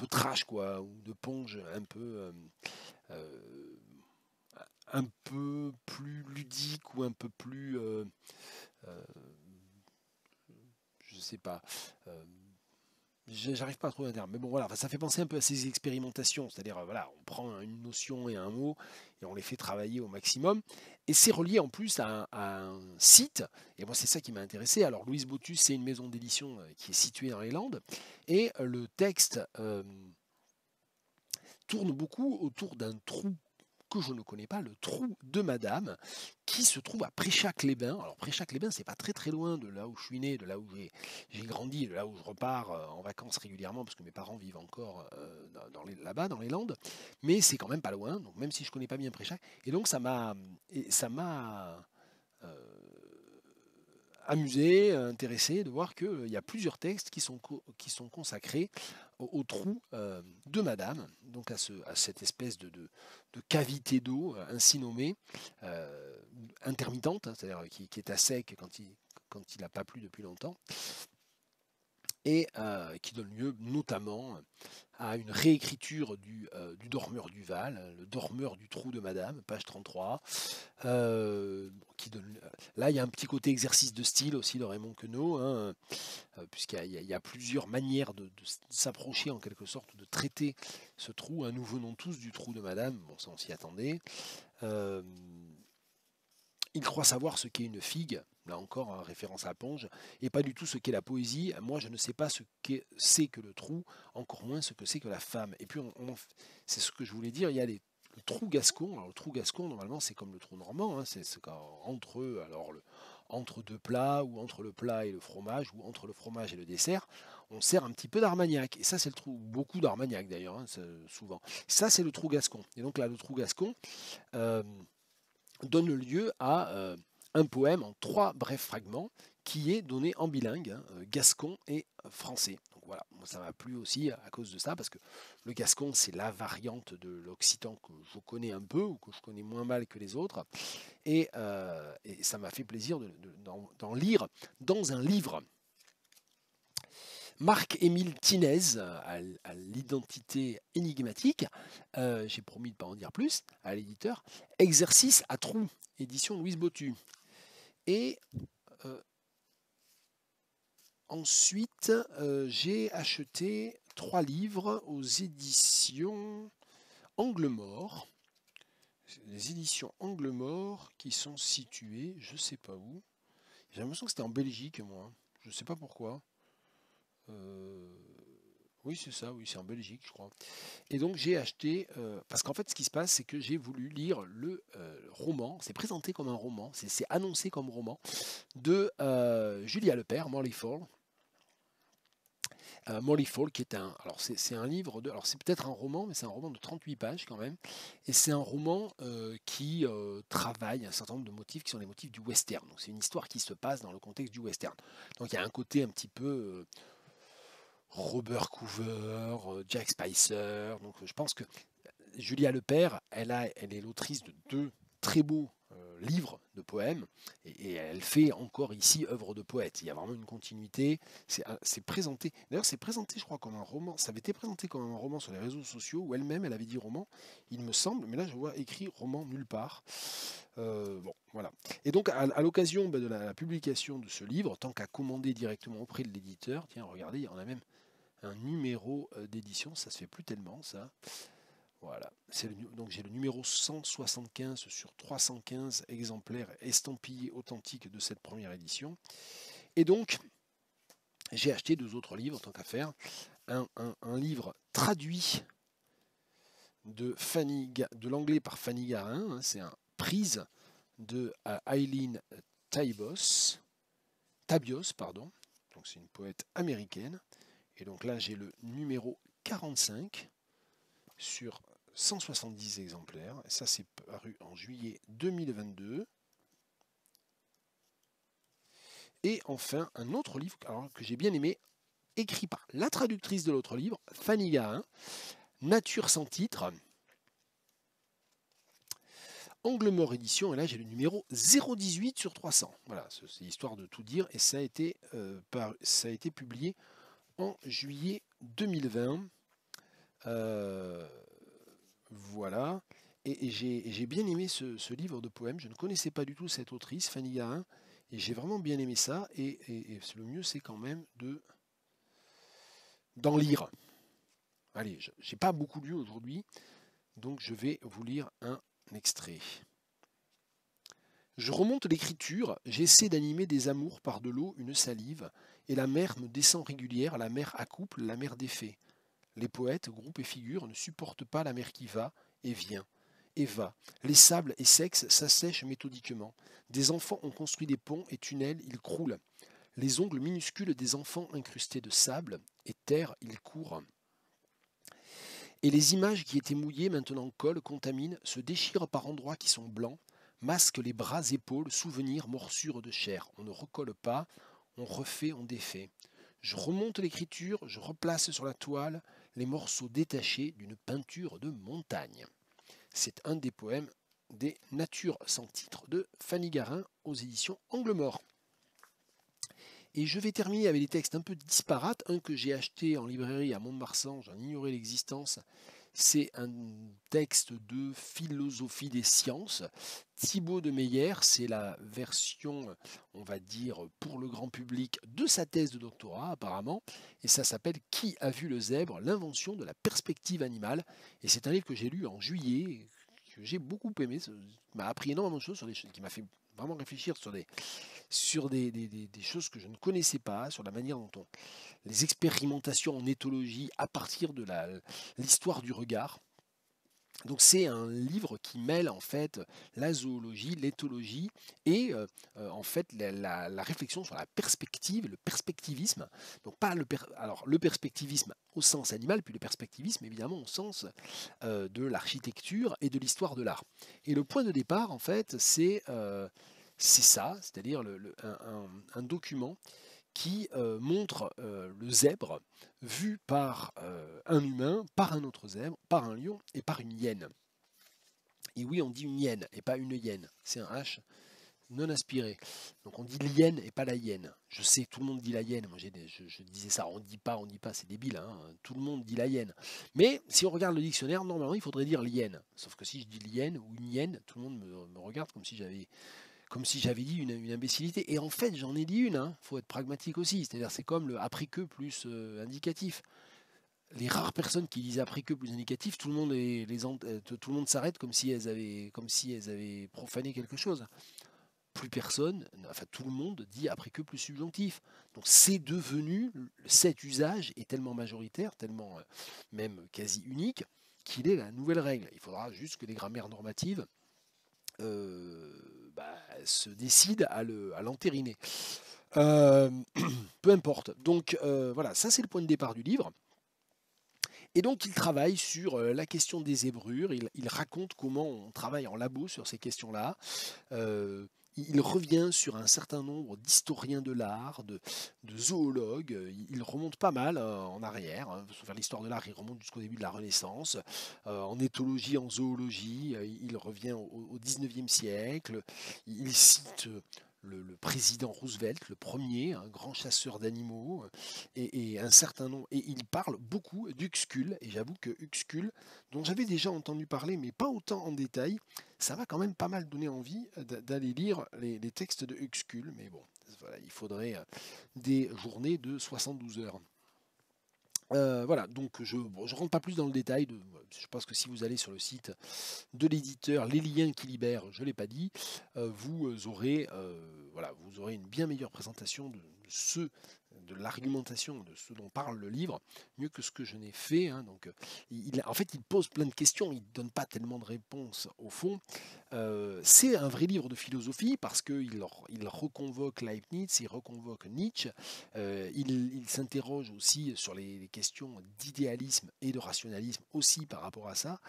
trash, quoi, ou de ponge euh, un peu plus ludique ou un peu plus, euh, je sais pas, euh, j'arrive pas à trouver un terme, mais bon voilà, enfin, ça fait penser un peu à ces expérimentations, c'est-à-dire voilà, on prend une notion et un mot et on les fait travailler au maximum, et c'est relié en plus à un site, et moi c'est ça qui m'a intéressé. Alors Louise Botus, c'est une maison d'édition qui est située dans les Landes, et le texte tourne beaucoup autour d'un trou que je ne connais pas, le trou de Madame, qui se trouve à Préchac-les-Bains. Alors Préchac-les-Bains, c'est pas très très loin de là où je suis né, de là où j'ai grandi, de là où je repars en vacances régulièrement, parce que mes parents vivent encore là-bas, dans les Landes, mais c'est quand même pas loin, donc même si je connais pas bien Préchac, et donc ça m'a amusé, intéressé de voir qu'il y a plusieurs textes qui sont consacrés au trou de Madame, donc à cette espèce de cavité d'eau ainsi nommée, intermittente, hein, c'est-à-dire qui est à sec quand il n'a pas plu depuis longtemps, et qui donne lieu notamment à une réécriture du Dormeur du Val, le Dormeur du Trou de Madame, page 33. Qui donne, là, il y a un petit côté exercice de style aussi de Raymond Queneau, hein, puisqu'il y a plusieurs manières de s'approcher en quelque sorte, de traiter ce trou. Hein. Nous venons tous du trou de Madame, bon ça on s'y attendait. Euh, il croit savoir ce qu'est une figue, là encore, hein, référence à Ponge, et pas du tout ce qu'est la poésie. Moi, je ne sais pas ce que c'est que le trou, encore moins ce que c'est que la femme. Et puis, c'est ce que je voulais dire, il y a le trou gascon. Alors, le trou gascon, normalement, c'est comme le trou normand, hein, c'est entre eux, alors entre deux plats, ou entre le plat et le fromage, ou entre le fromage et le dessert, on sert un petit peu d'armagnac. Et ça, c'est le trou, beaucoup d'armagnac d'ailleurs, hein, souvent. Ça, c'est le trou gascon. Et donc là, le trou gascon, euh, donne lieu à un poème en 3 brefs fragments qui est donné en bilingue, hein, gascon et français. Donc voilà, moi ça m'a plu aussi à cause de ça, parce que le gascon c'est la variante de l'occitan que je connais un peu, ou que je connais moins mal que les autres, et ça m'a fait plaisir d'en lire dans un livre. Marc-Émile Tinez, à l'identité énigmatique, j'ai promis de ne pas en dire plus, à l'éditeur, Exercice à trous, édition Louise Bottu. Et ensuite, j'ai acheté 3 livres aux éditions Angle Mort. Les éditions Angle Mort qui sont situées, je ne sais pas où. J'ai l'impression que c'était en Belgique, moi. Je ne sais pas pourquoi. Oui, c'est ça, oui, c'est en Belgique, je crois. Et donc j'ai acheté, parce qu'en fait ce qui se passe, c'est que j'ai voulu lire le roman, c'est présenté comme un roman, c'est annoncé comme roman, de Julia Lepers, Morley Fall. Morley Fall, qui est alors c'est un livre alors c'est peut-être un roman, mais c'est un roman de 38 pages quand même, et c'est un roman qui travaille un certain nombre de motifs qui sont les motifs du western. Donc c'est une histoire qui se passe dans le contexte du western. Donc il y a un côté un petit peu Robert Coover, Jack Spicer. Donc je pense que Julia Lepers, elle est l'autrice de 2 très beaux livre de poèmes, et elle fait encore ici œuvre de poète. Il y a vraiment une continuité. C'est présenté, d'ailleurs c'est présenté je crois comme un roman, ça avait été présenté comme un roman sur les réseaux sociaux, où elle-même elle avait dit roman, il me semble, mais là je vois écrit roman nulle part. Bon, voilà. Et donc à l'occasion de la publication de ce livre, tant qu'à commander directement auprès de l'éditeur, tiens regardez, on a même un numéro d'édition, ça se fait plus tellement ça. Voilà, donc j'ai le numéro 175 sur 315 exemplaires estampillés authentiques de cette première édition. Et donc, j'ai acheté 2 autres livres, tant qu'à faire. Un livre traduit de l'anglais par Fanny Garin, hein, c'est un Prise de Eileen Tabios, pardon. Donc c'est une poète américaine. Et donc là, j'ai le numéro 45 sur 170 exemplaires. Et ça, c'est paru en juillet 2022. Et enfin, un autre livre que j'ai bien aimé, écrit par la traductrice de l'autre livre, Fanny Garin, Nature sans titre, Angle Mort édition, et là j'ai le numéro 018 sur 300. Voilà, c'est histoire de tout dire, et ça a été publié en juillet 2020. Voilà, et j'ai bien aimé ce livre de poèmes. Je ne connaissais pas du tout cette autrice, Fanny Garin, et j'ai vraiment bien aimé ça, et le mieux c'est quand même d'en lire. Allez, j'ai pas beaucoup lu aujourd'hui, donc je vais vous lire un extrait. Je remonte l'écriture, j'essaie d'animer des amours par de l'eau, une salive, et la mer me descend régulière, la mer accouple, la mer défait. Les poètes, groupes et figures ne supportent pas la mer qui va et vient et va. Les sables et sexes s'assèchent méthodiquement. Des enfants ont construit des ponts et tunnels, ils croulent. Les ongles minuscules des enfants incrustés de sable et terre, ils courent. Et les images qui étaient mouillées maintenant collent, contaminent, se déchirent par endroits qui sont blancs, masquent les bras, épaules, souvenirs, morsures de chair. On ne recolle pas, on refait, on défait. Je remonte l'écriture, je replace sur la toile les morceaux détachés d'une peinture de montagne. C'est un des poèmes des Natures sans titre de Fanny Garin aux éditions Angle Mort. Et je vais terminer avec des textes un peu disparates. Un que j'ai acheté en librairie à Mont-de-Marsan, j'en ignorais l'existence. C'est un texte de philosophie des sciences. Thibaut de Meyer, c'est la version, on va dire, pour le grand public de sa thèse de doctorat apparemment. Et ça s'appelle « Qui a vu le zèbre? L'invention de la perspective animale ». Et c'est un livre que j'ai lu en juillet, que j'ai beaucoup aimé. Ça m'a appris énormément de choses, qui m'a fait vraiment réfléchir sur des choses que je ne connaissais pas, sur la manière dont les expérimentations en éthologie à partir de l'histoire du regard. Donc c'est un livre qui mêle en fait la zoologie, l'éthologie et en fait la réflexion sur la perspective, le perspectivisme. Donc pas le perspectivisme au sens animal, puis le perspectivisme évidemment au sens de l'architecture et de l'histoire de l'art. Et le point de départ en fait c'est ça, c'est-à-dire un document qui montre le zèbre vu par un humain, par un autre zèbre, par un lion et par une hyène. Et oui, on dit une hyène et pas une hyène. C'est un H non aspiré. Donc on dit l'hyène et pas la hyène. Je sais, tout le monde dit la hyène. Moi, je disais ça, on dit pas, c'est débile. Hein. Tout le monde dit la hyène. Mais si on regarde le dictionnaire, normalement, il faudrait dire l'hyène. Sauf que si je dis l'hyène ou une hyène, tout le monde me regarde comme si j'avais dit une imbécilité. Et en fait, j'en ai dit une. Hein. Faut être pragmatique aussi. C'est-à-dire, c'est comme le après que plus indicatif. Les rares personnes qui disent après que plus indicatif, tout le monde s'arrête comme si elles avaient profané quelque chose. Plus personne, enfin tout le monde dit après que plus subjonctif. Donc c'est devenu, cet usage est tellement majoritaire, tellement même quasi unique, qu'il est la nouvelle règle. Il faudra juste que les grammaires normatives se décident à l'entériner. Peu importe. Donc voilà, ça c'est le point de départ du livre. Et donc il travaille sur la question des zébrures, il raconte comment on travaille en labo sur ces questions-là. il revient sur un certain nombre d'historiens de l'art, de zoologues. Il remonte pas mal en arrière, hein. Vers l'histoire de l'art, il remonte jusqu'au début de la Renaissance. En éthologie, en zoologie, il revient au 19e siècle. Il cite le président Roosevelt, le premier, un grand chasseur d'animaux, et un certain nombre. Et il parle beaucoup d'Uxkul. Et j'avoue que Uxkul, dont j'avais déjà entendu parler, mais pas autant en détail, ça m'a quand même pas mal donné envie d'aller lire les textes de Uxkul. Mais bon, voilà, il faudrait des journées de 72 heures. Voilà, donc je ne rentre pas plus dans le détail. Je pense que si vous allez sur le site de l'éditeur Les Liens qui libèrent, je ne l'ai pas dit, voilà, vous aurez une bien meilleure présentation de l'argumentation, de ce dont parle le livre, mieux que ce que je n'ai fait, hein. Donc, en fait, il pose plein de questions, il ne donne pas tellement de réponses au fond. C'est un vrai livre de philosophie parce qu'il reconvoque Leibniz, il reconvoque Nietzsche, il s'interroge aussi sur les questions d'idéalisme et de rationalisme aussi par rapport à ça.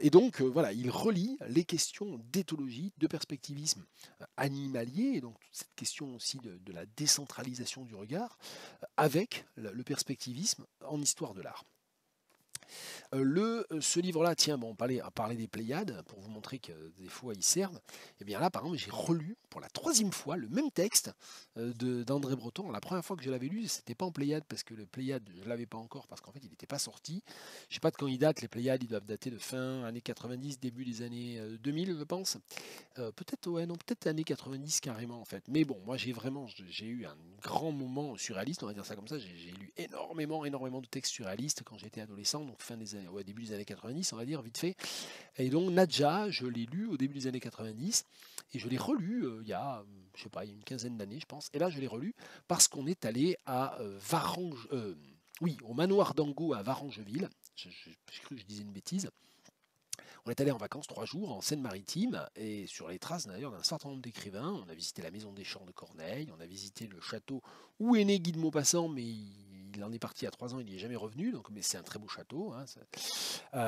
Et donc, voilà, il relie les questions d'éthologie, de perspectivisme animalier, et donc toute cette question aussi de la décentralisation du regard, avec le perspectivisme en histoire de l'art. Ce livre-là, tiens, bon, on parlait des Pléiades, pour vous montrer que des fois ils servent. Et bien là, par exemple, j'ai relu pour la 3e fois le même texte d'André Breton. La première fois que je l'avais lu, c'était pas en Pléiade, parce que le Pléiade, je ne l'avais pas encore, parce qu'en fait, il n'était pas sorti. Je sais pas de quand il date, les Pléiades, ils doivent dater de fin années 90, début des années 2000, je pense. Peut-être, ouais, non, peut-être années 90 carrément, en fait. Mais bon, moi, j'ai eu un grand moment surréaliste, on va dire ça comme ça. J'ai lu énormément de textes surréalistes quand j'étais adolescent, donc début des années 90, on va dire, vite fait. Et donc Nadja, je l'ai lu au début des années 90, et je l'ai relu il y a, je sais pas, il y a une quinzaine d'années, je pense. Et là, je l'ai relu parce qu'on est allé à au manoir d'Angot à Varangeville. J'ai cru que je disais une bêtise. On est allé en vacances 3 jours en Seine-Maritime et sur les traces d'ailleurs d'un certain nombre d'écrivains. On a visité la maison des Champs de Corneille, on a visité le château où est né Guy de Maupassant, mais il en est parti à 3 ans, il n'y est jamais revenu, donc, mais c'est un très beau château, hein,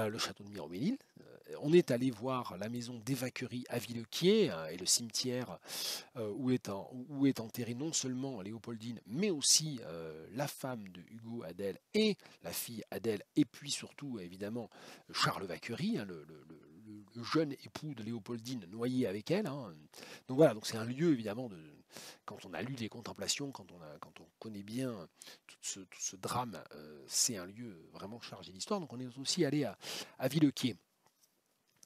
le château de Miroménil. On est allé voir la maison d'évacuerie à Villequier et le cimetière où est enterrée non seulement Léopoldine, mais aussi la femme de Hugo Adèle et la fille Adèle, et puis surtout évidemment Charles Vacquerie, hein, le jeune époux de Léopoldine noyé avec elle, hein. Donc voilà, donc c'est un lieu évidemment quand on a lu les Contemplations, quand on connaît bien tout ce drame, c'est un lieu vraiment chargé d'histoire. Donc on est aussi allé à Villequier,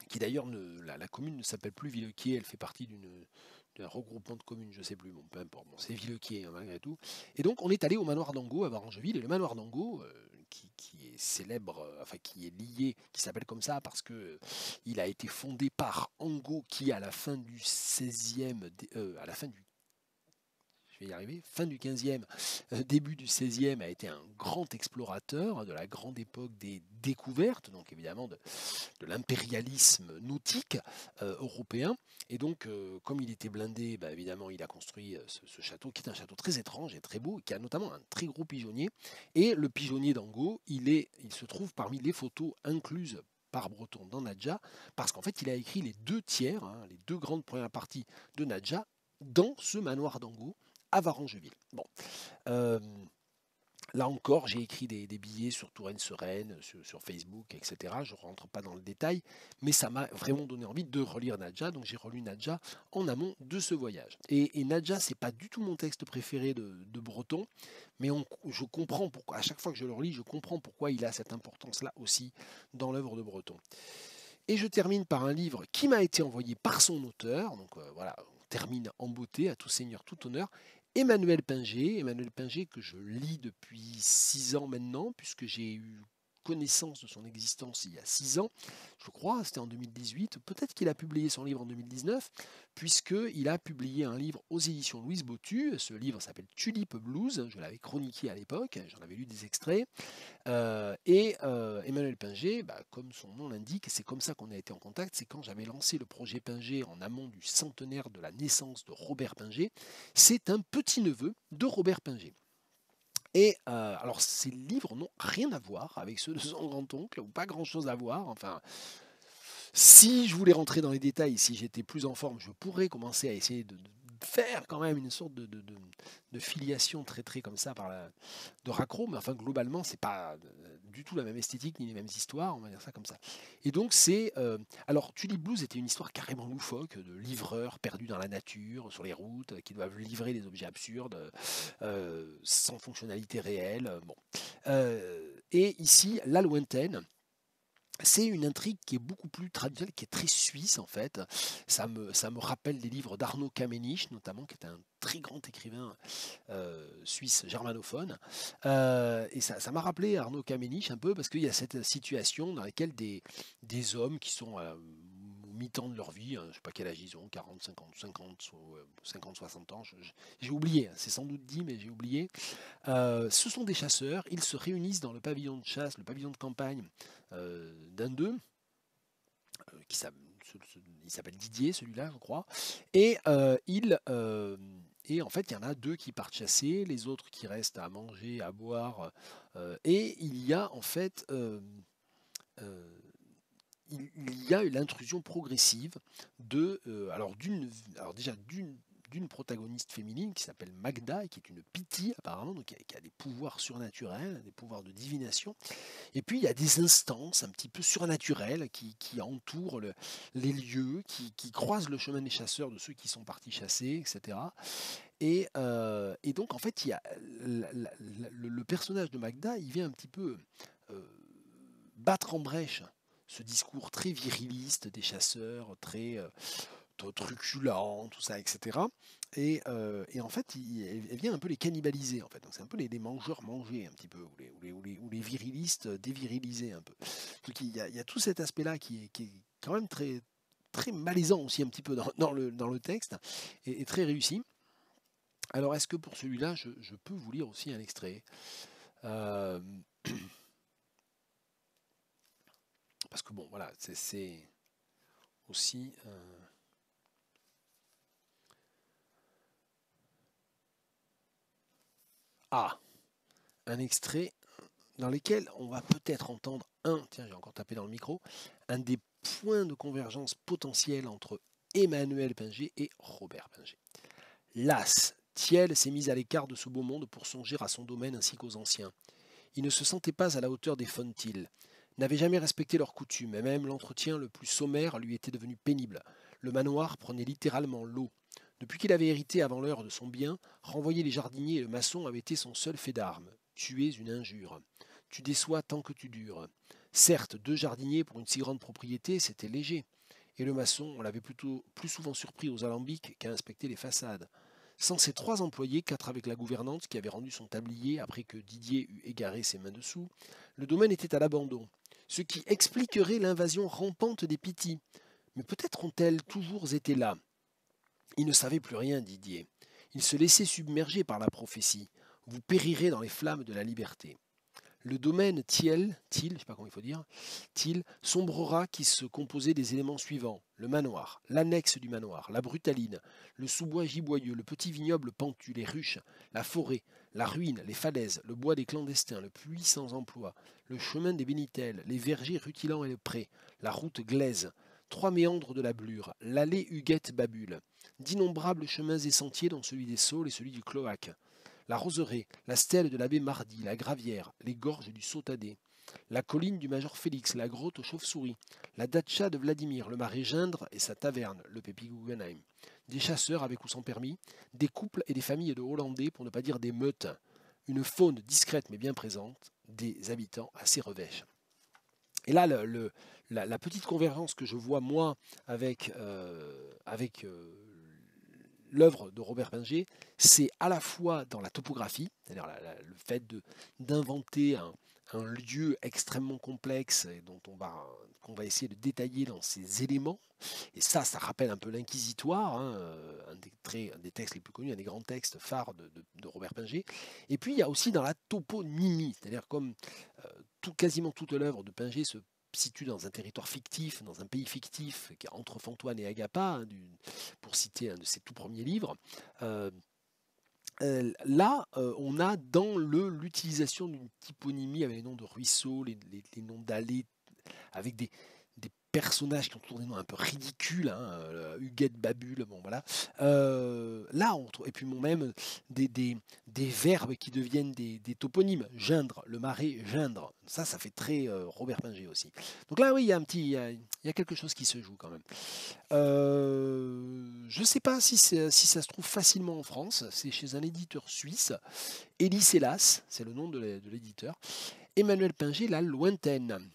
qui d'ailleurs la commune ne s'appelle plus Villequier, elle fait partie d'un regroupement de communes, je ne sais plus, bon, peu importe, bon, c'est Villequier, hein, malgré tout. Et donc on est allé au manoir d'Angot à Varangeville, et le manoir d'Angot, qui est célèbre, enfin qui est lié, qui s'appelle comme ça parce que il a été fondé par Angot, qui à la fin du 16e, à la fin du je vais y arriver, fin du 15e, début du 16e, a été un grand explorateur de la grande époque des découvertes, donc évidemment de l'impérialisme nautique européen. Et donc, comme il était blindé, bah, évidemment, il a construit ce château, qui est un château très étrange et très beau, qui a notamment un très gros pigeonnier. Et le pigeonnier d'Angot, il se trouve parmi les photos incluses par Breton dans Nadja, parce qu'en fait, il a écrit les 2 tiers, hein, les 2 grandes premières parties de Nadja, dans ce manoir d'Angot, à Varangeville. Bon. Euh, Là encore, j'ai écrit des billets sur Touraine Sereine, sur Facebook, etc. Je ne rentre pas dans le détail, mais ça m'a vraiment donné envie de relire Nadja. Donc j'ai relu Nadja en amont de ce voyage. Et Nadja, c'est pas du tout mon texte préféré de Breton, mais je comprends pourquoi, à chaque fois que je le relis, je comprends pourquoi il a cette importance-là aussi dans l'œuvre de Breton. Et je termine par un livre qui m'a été envoyé par son auteur. Donc voilà, on termine en beauté, à tout seigneur, tout honneur. Emmanuel Pinger que je lis depuis 6 ans maintenant, puisque j'ai eu connaissance de son existence il y a 6 ans, je crois, c'était en 2018, peut-être qu'il a publié son livre en 2019, puisqu'il a publié un livre aux éditions Louise Bottu. Ce livre s'appelle Tulip Blues, je l'avais chroniqué à l'époque, j'en avais lu des extraits. Emmanuel Pinger, bah, comme son nom l'indique, c'est comme ça qu'on a été en contact, c'est quand j'avais lancé le projet Pinger en amont du centenaire de la naissance de Robert Pinger. C'est un petit-neveu de Robert Pinger. Et alors ces livres n'ont rien à voir avec ceux de son grand-oncle, ou pas grand-chose à voir, enfin Si je voulais rentrer dans les détails, si j'étais plus en forme, je pourrais commencer à essayer de faire quand même une sorte de filiation très comme ça de raccro, mais enfin globalement c'est pas du tout la même esthétique ni les mêmes histoires, on va dire ça comme ça. Et donc alors Tulip Blues était une histoire carrément loufoque de livreurs perdus dans la nature, sur les routes, qui doivent livrer des objets absurdes, sans fonctionnalité réelle. Bon. Et ici, La Lointaine. C'est une intrigue qui est beaucoup plus traditionnelle, qui est très suisse en fait. Ça me rappelle des livres d'Arnaud Kamenisch, notamment, qui est un très grand écrivain suisse germanophone. Et ça m'a rappelé Arnaud Kamenisch un peu, parce qu'il y a cette situation dans laquelle des hommes qui sont au mi-temps de leur vie, hein, je ne sais pas quel âge ils ont, 40, 50, 60 ans, j'ai oublié, hein, c'est sans doute dit, mais j'ai oublié. Ce sont des chasseurs, ils se réunissent dans le pavillon de chasse, le pavillon de campagne d'un d'eux, qui il s'appelle Didier, celui-là, je crois, et et en fait, il y en a deux qui partent chasser, les autres qui restent à manger, à boire, et il y a en fait, euh, il y a l'intrusion progressive alors déjà d'une protagoniste féminine qui s'appelle Magda et qui est une piti apparemment, donc qui a des pouvoirs surnaturels, des pouvoirs de divination. Et puis il y a des instances un petit peu surnaturelles qui entourent les lieux, qui croisent le chemin des chasseurs, de ceux qui sont partis chasser, etc. Et donc en fait, il y a le personnage de Magda, il vient un petit peu euh, battre en brèche ce discours très viriliste des chasseurs, très truculent, tout ça, etc. Et en fait, elle vient un peu les cannibaliser, en fait. Donc c'est un peu les mangeurs mangés, un petit peu, ou les virilistes dévirilisés, un peu. Donc il y a tout cet aspect-là qui est quand même très malaisant aussi, un petit peu, dans le texte, et très réussi. Alors, est-ce que pour celui-là, je peux vous lire aussi un extrait? Euh, Parce que bon, voilà, c'est aussi... Ah, un extrait dans lequel on va peut-être entendre tiens, j'ai encore tapé dans le micro, un des points de convergence potentiels entre Emmanuel Pinger et Robert Pinger. Las, Thiel s'est mise à l'écart de ce beau monde pour songer à son domaine ainsi qu'aux anciens. Il ne se sentait pas à la hauteur des Fontil, n'avait jamais respecté leurs coutumes, et même l'entretien le plus sommaire lui était devenu pénible. Le manoir prenait littéralement l'eau. Depuis qu'il avait hérité avant l'heure de son bien, renvoyer les jardiniers et le maçon avait été son seul fait d'armes. Tu es une injure. Tu déçois tant que tu dures. Certes, 2 jardiniers pour une si grande propriété, c'était léger. Et le maçon, on l'avait plutôt plus souvent surpris aux alambics qu'à inspecter les façades. Sans ses 3 employés, 4 avec la gouvernante qui avait rendu son tablier après que Didier eut égaré ses mains dessous, le domaine était à l'abandon, ce qui expliquerait l'invasion rampante des Pythis. Mais peut-être ont-elles toujours été là. Il ne savait plus rien, Didier. Il se laissait submerger par la prophétie. Vous périrez dans les flammes de la liberté. Le domaine Thiel, je ne sais pas comment il faut dire, Thiel, sombrera qui se composait des éléments suivants: le manoir, l'annexe du manoir, la brutaline, le sous-bois giboyeux, le petit vignoble pentu, les ruches, la forêt, la ruine, les falaises, le bois des clandestins, le puits sans emploi, le chemin des bénitelles, les vergers rutilants et le pré, la route glaise, 3 méandres de la Blure, l'allée Huguette-Babule, d'innombrables chemins et sentiers dont celui des Saules et celui du Cloaque, la roseraie, la stèle de l'abbé Mardy, la gravière, les gorges du Sautadé, la colline du major Félix, la grotte aux chauves-souris, la datcha de Vladimir, le marais Gindre et sa taverne, le Pépi Guggenheim, des chasseurs avec ou sans permis, des couples et des familles de Hollandais, pour ne pas dire des meutes, une faune discrète mais bien présente, des habitants assez revêches. Et là, la petite convergence que je vois, moi, avec l'œuvre de Robert Pinger, c'est à la fois dans la topographie, c'est-à-dire le fait d'inventer un lieu extrêmement complexe et qu'on va essayer de détailler dans ses éléments. Et ça rappelle un peu l'Inquisitoire, hein, un des textes les plus connus, un des grands textes phares de Robert Pinger. Et puis il y a aussi dans la toponymie, c'est-à-dire comme quasiment toute l'œuvre de Pinger se situe dans un territoire fictif, dans un pays fictif, qui est entre Fantoine et Agapa, hein, pour citer un de ses tout premiers livres. Euh, Là, on a dans l'utilisation d'une typonymie avec les noms de ruisseaux, les noms d'allées, avec des personnages qui ont toujours des noms un peu ridicules, hein, Huguette, Babule, bon voilà. Là, on trouve, et puis même des, des- des verbes qui deviennent des toponymes. Geindre, le marais, geindre. Ça fait très Robert Pinger aussi. Donc là, oui, il y a il y a quelque chose qui se joue quand même. Je ne sais pas si ça se trouve facilement en France. C'est chez un éditeur suisse. Elis Hélas, c'est le nom de l'éditeur. Emmanuel Pinger, La Lointaine.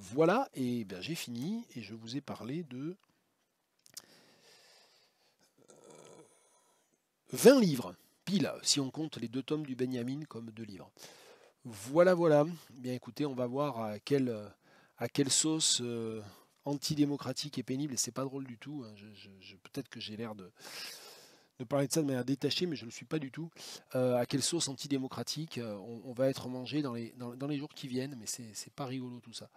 Voilà, et bien j'ai fini et je vous ai parlé de 20 livres, pile, si on compte les 2 tomes du Benjamin comme 2 livres. Voilà, voilà. Bien écoutez, on va voir à quelle sauce antidémocratique et pénible, et c'est pas drôle du tout, hein. Peut-être que j'ai l'air de parler de ça de manière détachée, mais je ne le suis pas du tout. À quelle sauce antidémocratique on va être mangé dans les jours qui viennent, mais c'est pas rigolo tout ça.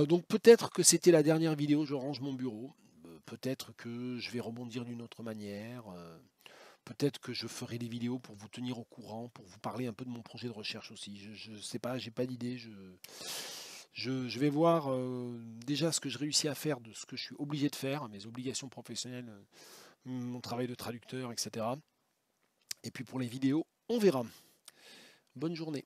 Donc peut-être que c'était la dernière vidéo, je range mon bureau. Peut-être que je vais rebondir d'une autre manière. Peut-être que je ferai des vidéos pour vous tenir au courant, pour vous parler un peu de mon projet de recherche aussi. Je ne sais pas, j'ai pas d'idée. Je vais voir déjà ce que je réussis à faire de ce que je suis obligé de faire, mes obligations professionnelles, mon travail de traducteur, etc. Et puis pour les vidéos, on verra. Bonne journée.